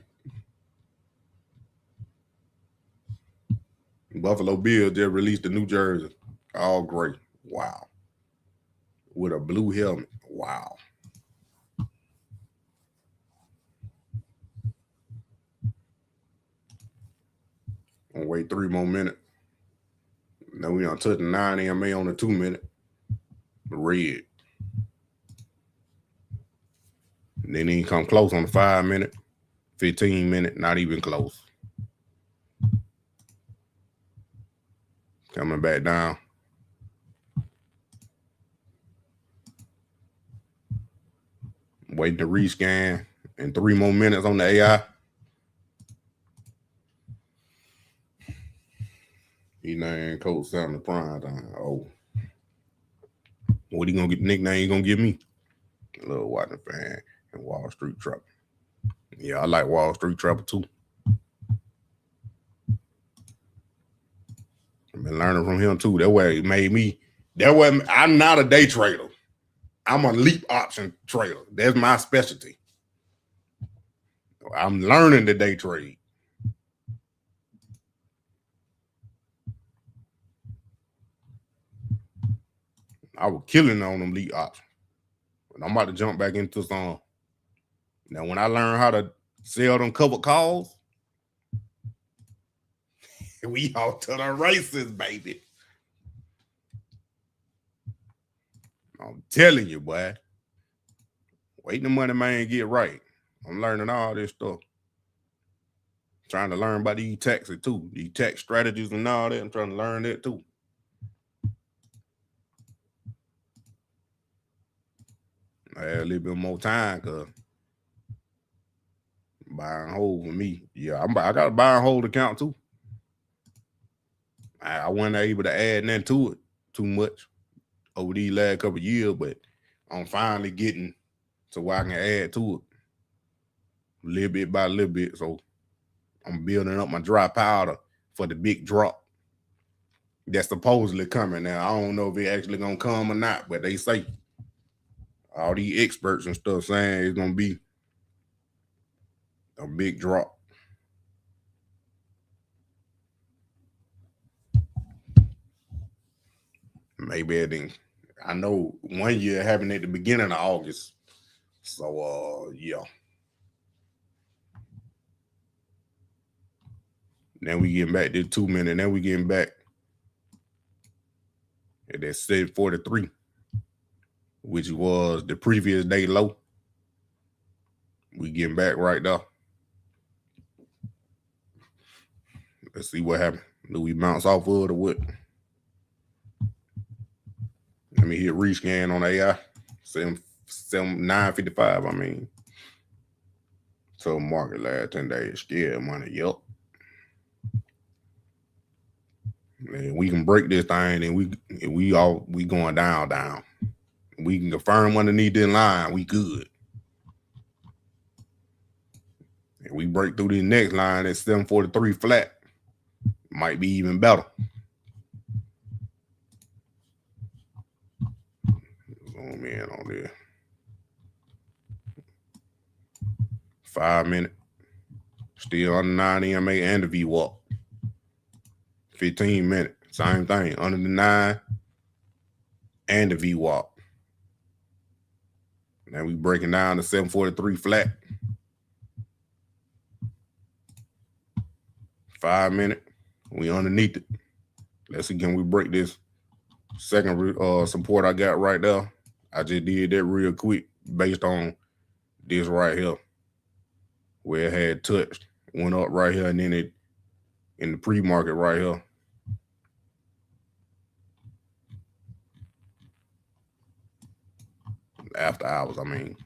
Buffalo Bills just released the New Jersey. All gray. Wow. With a blue helmet. Wow. Gonna wait 3 more minutes. Now we done touching 9 EMA on the 2 minute. Red. And then he come close on the 5 minute, 15 minute, not even close. Coming back down. Waiting to rescan. And 3 more minutes on the AI. He named Coach Sam the prime time. Oh. What he gonna get? Nickname he gonna give me? A little Watson fan and Wall Street Trapper. Yeah, I like Wall Street Trapper too. I've been learning from him too. That way it made me. That way I'm not a day trader. I'm a leap option trader. That's my specialty. I'm learning the day trade. I was killing on them leap options. But I'm about to jump back into some. Now, when I learn how to sell them covered calls, we all to the races, baby. I'm telling you, boy. Waiting the money man get right. I'm learning all this stuff. Trying to learn about these taxes too. These tax strategies and all that. I'm trying to learn that too. I had a little bit more time because buy and hold with me. Yeah, I got a buy and hold account too. I wasn't able to add nothing to it too much over these last couple of years, but I'm finally getting to where I can add to it a little bit by little bit. So I'm building up my dry powder for the big drop that's supposedly coming. Now, I don't know if it actually gonna come or not, but they say all these experts and stuff saying it's gonna be a big drop. Maybe it didn't. I know 1 year happened at the beginning of August. So yeah. Then we getting back to 2 minutes. Then we getting back at that 743, which was the previous day low. We getting back right there. Let's see what happened. Do we bounce off of it or what? Let me hit rescan on AI. 955, I mean. So market last 10 days. Scared money. Yup. And we can break this thing, and we going down. We can confirm underneath this line, we good. And we break through this next line at 743 flat, might be even better. Zoom in on there. 5 minutes. Still under 9 EMA and the VWAP. 15 minutes. Same thing. Under the 9 and the VWAP. Now we breaking down to 743 flat. 5 minutes. We underneath it. Let's see, can we break this second support I got right there? I just did that real quick based on this right here, where it had touched, went up right here, and then it in the pre-market right here. After hours, I mean.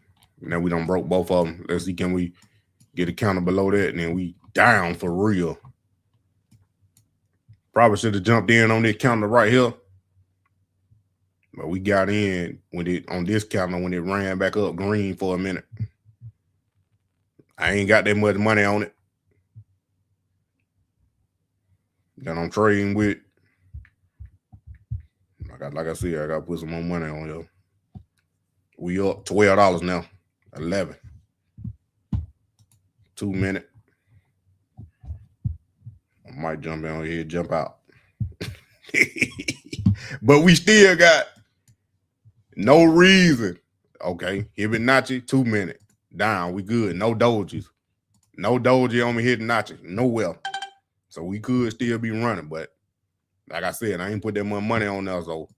Now we done broke both of them. Let's see, can we get a counter below that, and then we down for real. Probably should have jumped in on this counter right here. But we got in with it on this counter when it ran back up green for a minute. I ain't got that much money on it that I'm trading with. Like I said, I got to put some more money on here. We up $12 now. 11. 2 minutes. I might jump in on here, jump out. But we still got no reason. Okay, Fibonacci, 2 minutes. Down, we good. No dojis. No doji on me hitting Nachi. Nowhere. So we could still be running, but like I said, I ain't put that much money on there, so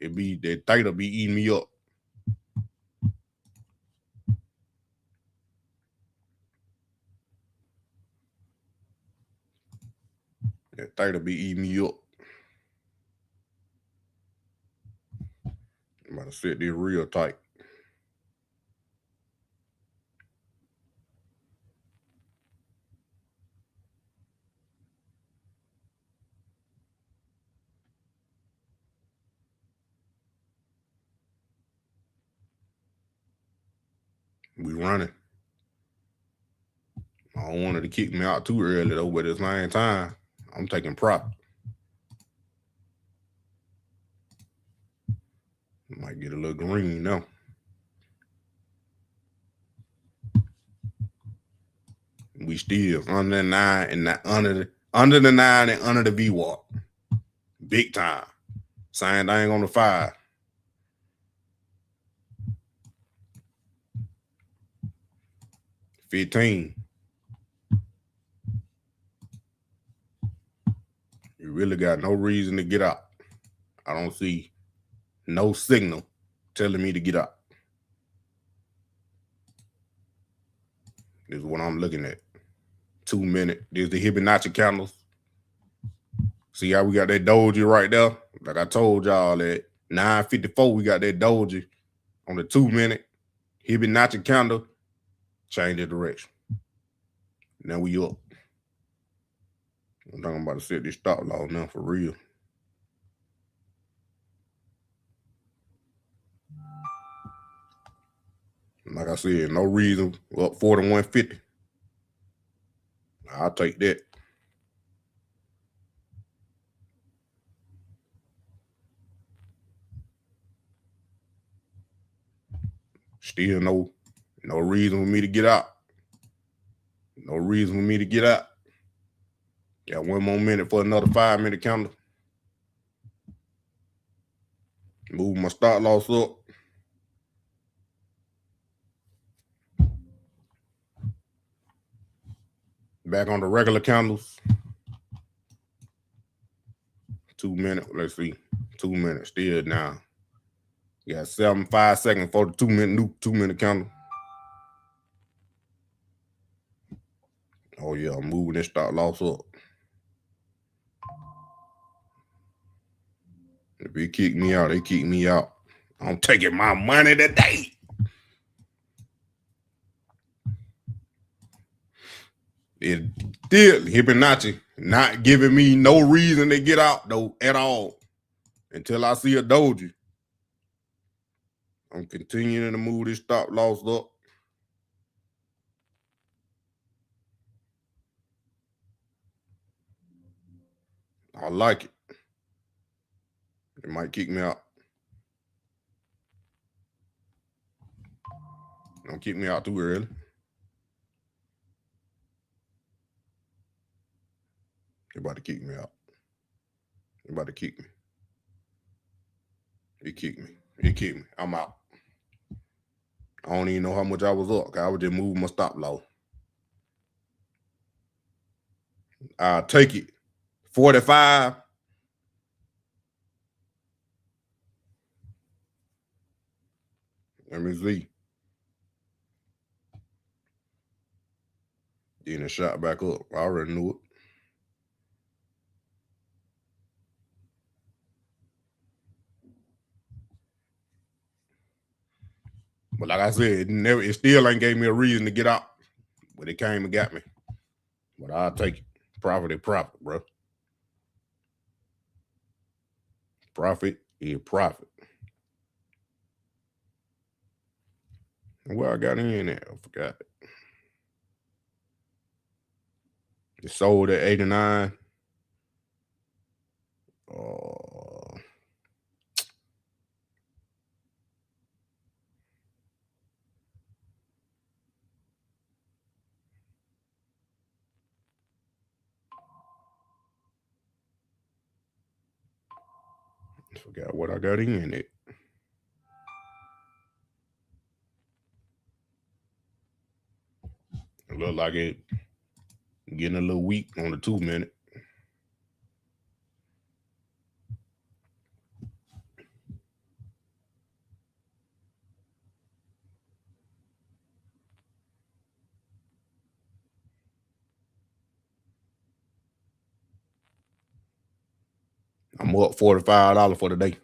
that theta be eating me up. That theta be eating me up. I'm about to set this real tight. We running. I don't want it to kick me out too early though, but at the same time, I'm taking profit. Might get a little green now. We still under the 9 and under the 9 and under the VWAP. Big time. Same thing on the 5. $15. You really got no reason to get out. I don't see no signal telling me to get out. This is what I'm looking at. 2 minutes. There's the Fibonacci candles. See how we got that doji right there? Like I told y'all at 9:54, we got that doji on the 2 minute Fibonacci candle. Change the direction. Now we up. I'm talking about to set this stop loss now for real. Like I said, no reason. Up 41.50. I'll take that. Still no reason for me to get out. No reason for me to get out. Got 1 more minute for another 5 minute candle. Move my stop loss up. Back on the regular candles. 2 minutes. Let's see. 2 minutes. Still down. You got 5 seconds for the 2 minute candle. Oh yeah, I'm moving this stop loss up. If it kick me out, they kick me out. I'm taking my money today. It did Hibonacci not giving me no reason to get out though at all until I see a doji. I'm continuing to move this stop loss up. I like it. It might kick me out. Don't kick me out too early. They're about to kick me out. They're about to kick me. It kicked me. It kicked me. I'm out. I don't even know how much I was up. I was just moving my stop loss. I'll take it. 45. Let me see. Then it shot back up. I already knew it. But like I said, it still ain't gave me a reason to get out. But it came and got me. But I'll take it. Profit is profit, bro. Profit is profit. Where I got in there, I forgot it. It sold at 89. I forgot what I got in it. It look like it getting a little weak on the 2 minute. I'm up $45 for the day.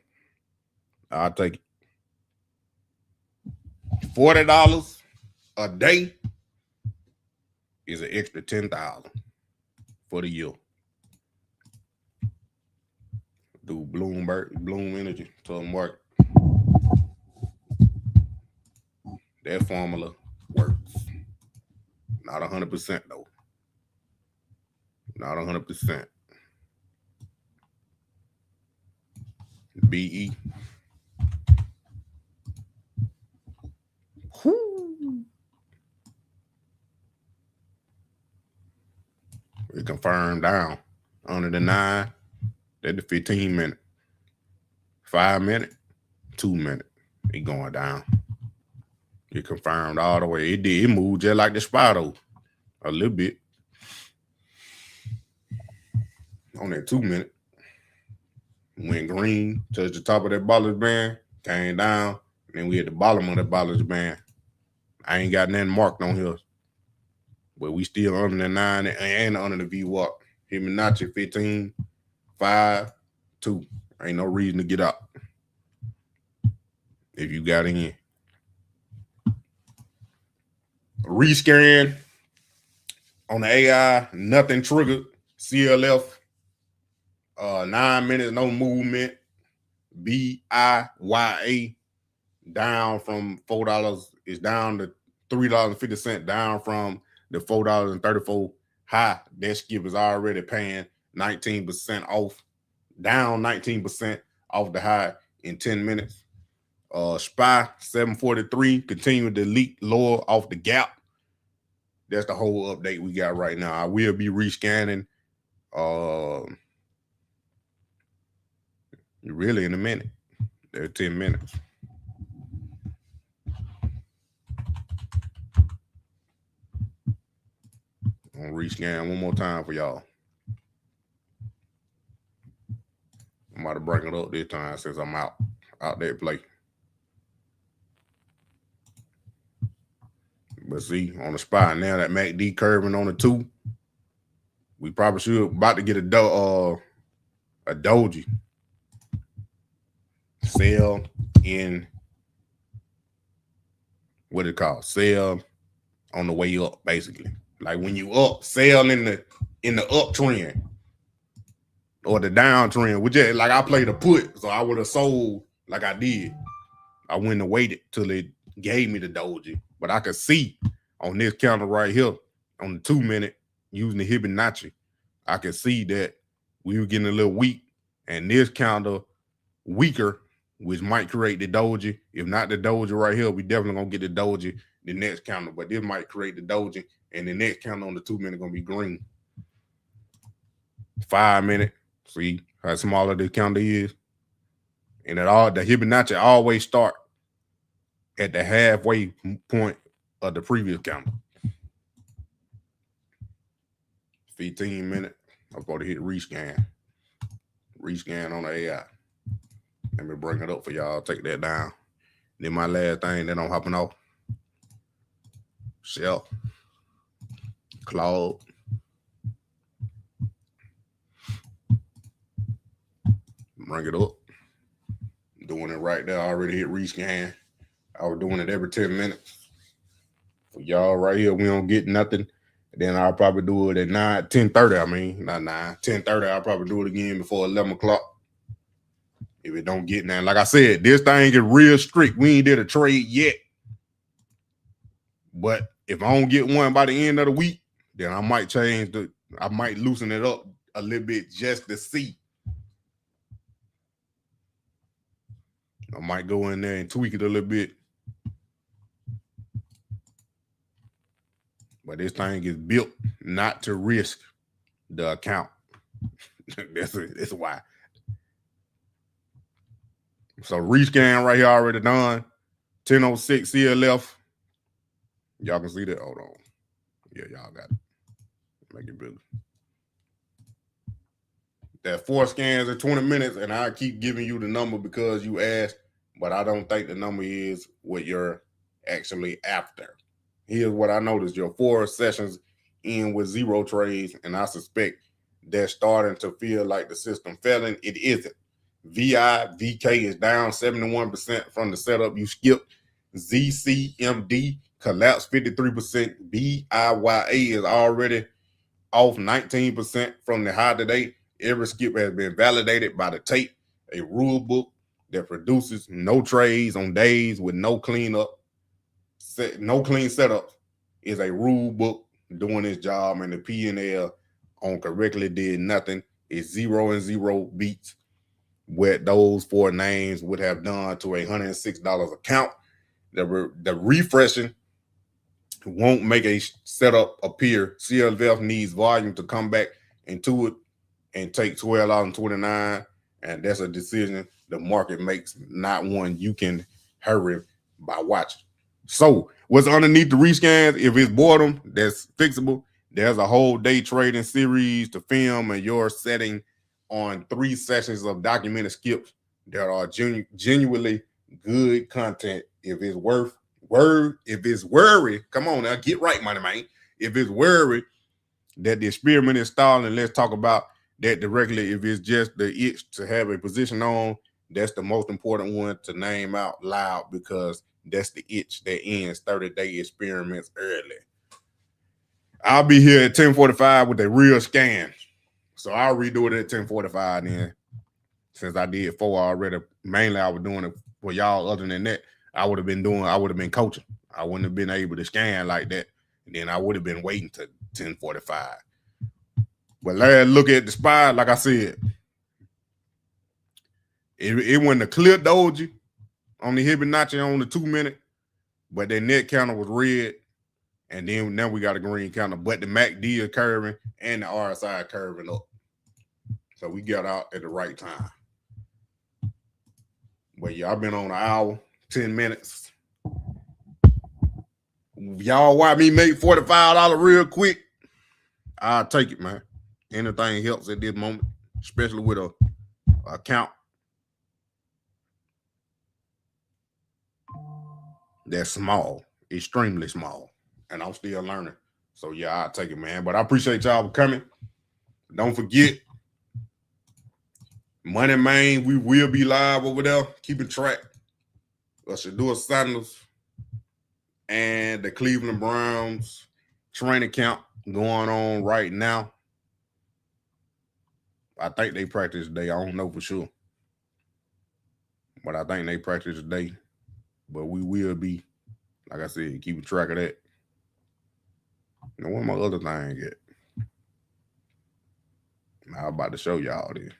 I'll take it. $40 a day is an extra $10,000 for the year. Do Bloom Energy to the market. That formula works. Not 100% though. Not 100%. BE. Whoo. We confirmed down under the 9. Then the 15 minute. 5 minute. 2 minute. It going down. It confirmed all the way. It did. It moved just like the Spotto. A little bit. On that 2 minute. Went green, touched the top of that Bollinger Band, came down, and then we at the bottom of that Bollinger Band. I ain't got nothing marked on here, but we still under the 9 and under the VWAP. Hibonacci 15, 5, 2. Ain't no reason to get out if you got in. Rescan on the AI, nothing triggered. CLF. 9 minutes, no movement. BIYA down from $4. Is down to $3.50, down from the $4.34 high. That skip is already paying 19% off, down 19% off the high in 10 minutes. SPY 743 continue to leak lower off the gap. That's the whole update we got right now. I will be rescanning. Really in a minute. They're 10 minutes. I'm gonna rescan one more time for y'all. I'm about to bring it up this time since I'm out there play. But see, on the spot now, that MACD curving on the 2. We probably should about to get a doji. Sell in, what it called? Sell on the way up, basically. Like when you up, sell in the uptrend or the downtrend. Which is like I played a put, so I would have sold like I did. I wouldn't have waited till it gave me the doji. But I could see on this counter right here, on the 2 minute, using the Fibonacci, I could see that we were getting a little weak, and this counter weaker, which might create the doji. If not the doji right here, we definitely gonna get the doji the next counter, but this might create the doji, and the next counter on the 2 minute gonna be green. 5 minute, see how smaller the counter is, and the Fibonacci always start at the halfway point of the previous counter. 15 minute, I'm about to hit rescan on the AI. Let me bring it up for y'all. Take that down. Then my last thing that I'm hopping off. Shell. Claude. Bring it up. I'm doing it right there. I already hit rescan. I was doing it every 10 minutes. For y'all right here, we don't get nothing. Then I'll probably do it at 10:30. I mean, not 9, 10:30. I'll probably do it again before 11 o'clock. If it don't get now, like I said, this thing is real strict. We ain't did a trade yet. But if I don't get one by the end of the week, then I might I might loosen it up a little bit just to see. I might go in there and tweak it a little bit. But this thing is built not to risk the account. That's why. So rescan right here already done. 10:06 CLF. Y'all can see that. Hold on. Yeah, y'all got it. Make it bigger. That 4 scans in 20 minutes, and I keep giving you the number because you asked, but I don't think the number is what you're actually after. Here's what I noticed. Your 4 sessions in with 0 trades, and I suspect they're starting to feel like the system failing. It isn't. VIVK is down 71% from the setup you skipped. ZCMD collapsed 53%. BIYA is already off 19% from the high today. Every skip has been validated by the tape, a rule book that produces no trades on days with no clean setup is a rule book doing its job, and the P&L on correctly did nothing. It's 0 and 0 beats what those 4 names would have done to a $106 account. The refreshing won't make a setup appear. CLF needs volume to come back into it and take $12.29, and that's a decision the market makes, not one you can hurry by watching. So what's underneath the rescans? If it's boredom, that's fixable. There's a whole day trading series to film, and you're setting on 3 sessions of documented skips that are genuinely good content. If it's worry, come on now, get right, money man. If it's worry that the experiment is stalling, let's talk about that directly. If it's just the itch to have a position on, that's the most important one to name out loud, because that's the itch that ends 30-day experiments early. I'll be here at 10:45 with a real scan. So I'll redo it at 10:45 then. Since I did 4 already, mainly I was doing it for y'all. Other than that, I would have been coaching. I wouldn't have been able to scan like that. And then I would have been waiting to 10:45. But let's look at the SPY. Like I said, it wasn't a clear doji on the Fibonacci on the 2 minute, but that net counter was red. And then now we got a green counter, but the MACD is curving and the RSI curving up. So we got out at the right time. But yeah, I've been on an hour, 10 minutes. Y'all watch me make $45 real quick, I'll take it, man. Anything helps at this moment, especially with a account that's small, extremely small. And I'm still learning. So yeah, I'll take it, man. But I appreciate y'all for coming. Don't forget, Money Man, we will be live over there, keeping track of Shador Sanders and the Cleveland Browns training camp going on right now. I think they practice today. I don't know for sure. But I think they practice today. But we will be, like I said, keeping track of that. Now, where my other thing at? I'm about to show y'all this.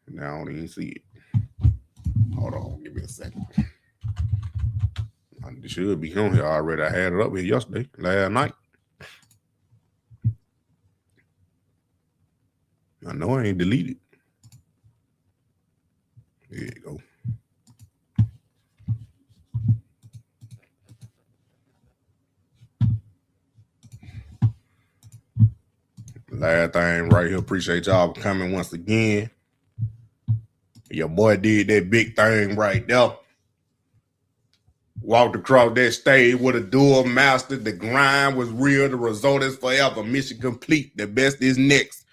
Now I don't even see it. Hold on, give me a second. It should be on here already. I had it up here yesterday, last night. I know I ain't deleted. There you go. Last thing right here. Appreciate y'all for coming once again. Your boy did that big thing right there. Walked across that stage with a dual master. The grind was real. The result is forever. Mission complete. The best is next.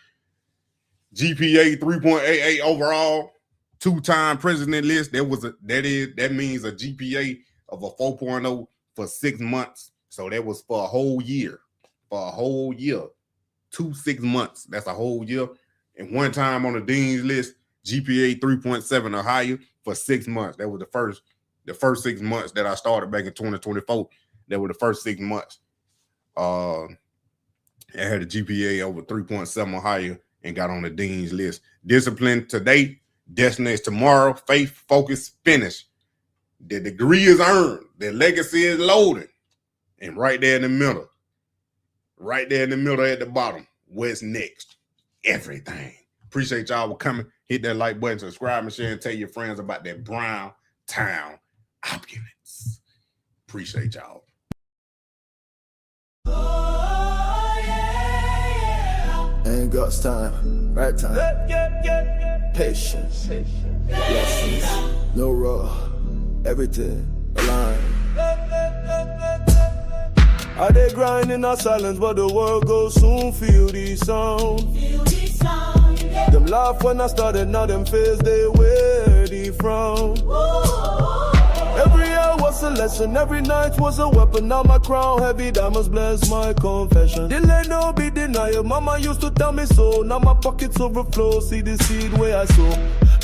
GPA 3.88 overall. 2-time president list. That means a GPA of a 4.0 for 6 months. So that was for a whole year. For a whole year. 6 months. That's a whole year. And 1 time on the dean's list, GPA 3.7 or higher for 6 months. That was the first 6 months that I started back in 2024. That were the first 6 months. I had a GPA over 3.7 or higher and got on the dean's list. Discipline today, destiny is tomorrow. Faith, focus, finish. The degree is earned. The legacy is loaded. And right there in the middle. Right there in the middle at the bottom. What's next? Everything. Appreciate y'all for coming. Hit that like button, subscribe, and share, and tell your friends about that Brown Town opulence. Appreciate y'all. Ain't got time, right time. Patience, blessings, no raw, everything aligned. I dey grind in our silence, but the world goes soon. Feel the sound. Yeah. Them laugh when I started, now them face they wear the frown. Every hour was a lesson, every night was a weapon. Now my crown heavy, diamonds bless my confession. Delay no be denial, mama used to tell me so. Now my pockets overflow, see the seed where I sow.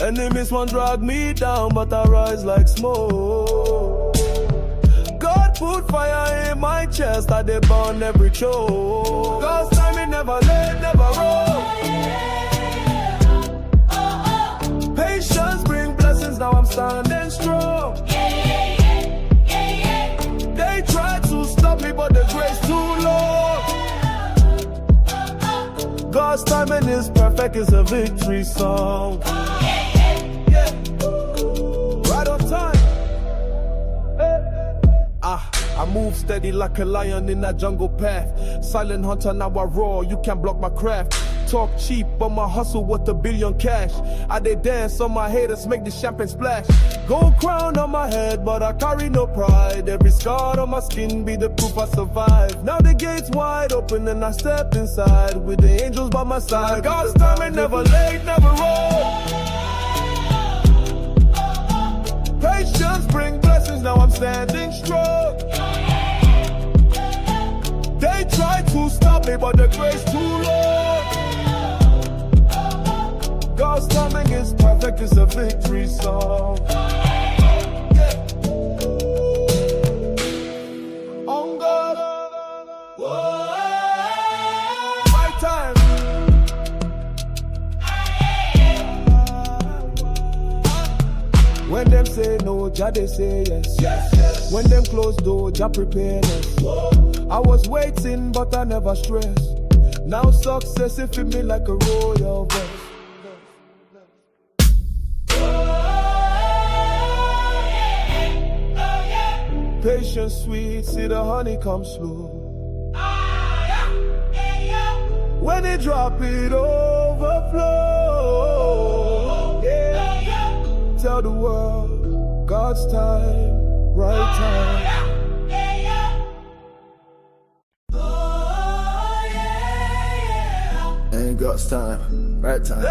Enemies want drag me down, but I rise like smoke. God put fire in my chest, I dey burn every choke. God's timing never late, never wrong. Patience bring blessings, now I'm standing strong. They try to stop me, but the grace too long. God's timing is perfect, it's a victory song. Right on time. I move steady like a lion in that jungle path. Silent hunter, now I roar, you can't block my craft. Talk cheap, but my hustle worth $1 billion cash. I dey dance on my haters, make the champagne splash. Gold crown on my head, but I carry no pride. Every scar on my skin be the proof I survived. Now the gate's wide open and I step inside with the angels by my side. God's timing never late, never wrong. Patience bring blessings, now I'm standing strong. They try to stop me, but the grace too long. God's timing is perfect, it's a victory song. On God, my time. When them say no, Jah they say yes. When them close door, Jah prepare us. I was waiting, but I never stressed. Now success it fit me like a royal vest. Patience sweet, see the honey come slow. When it drop, it overflow. Tell the world, God's time, right time. Ain't God's time, right time.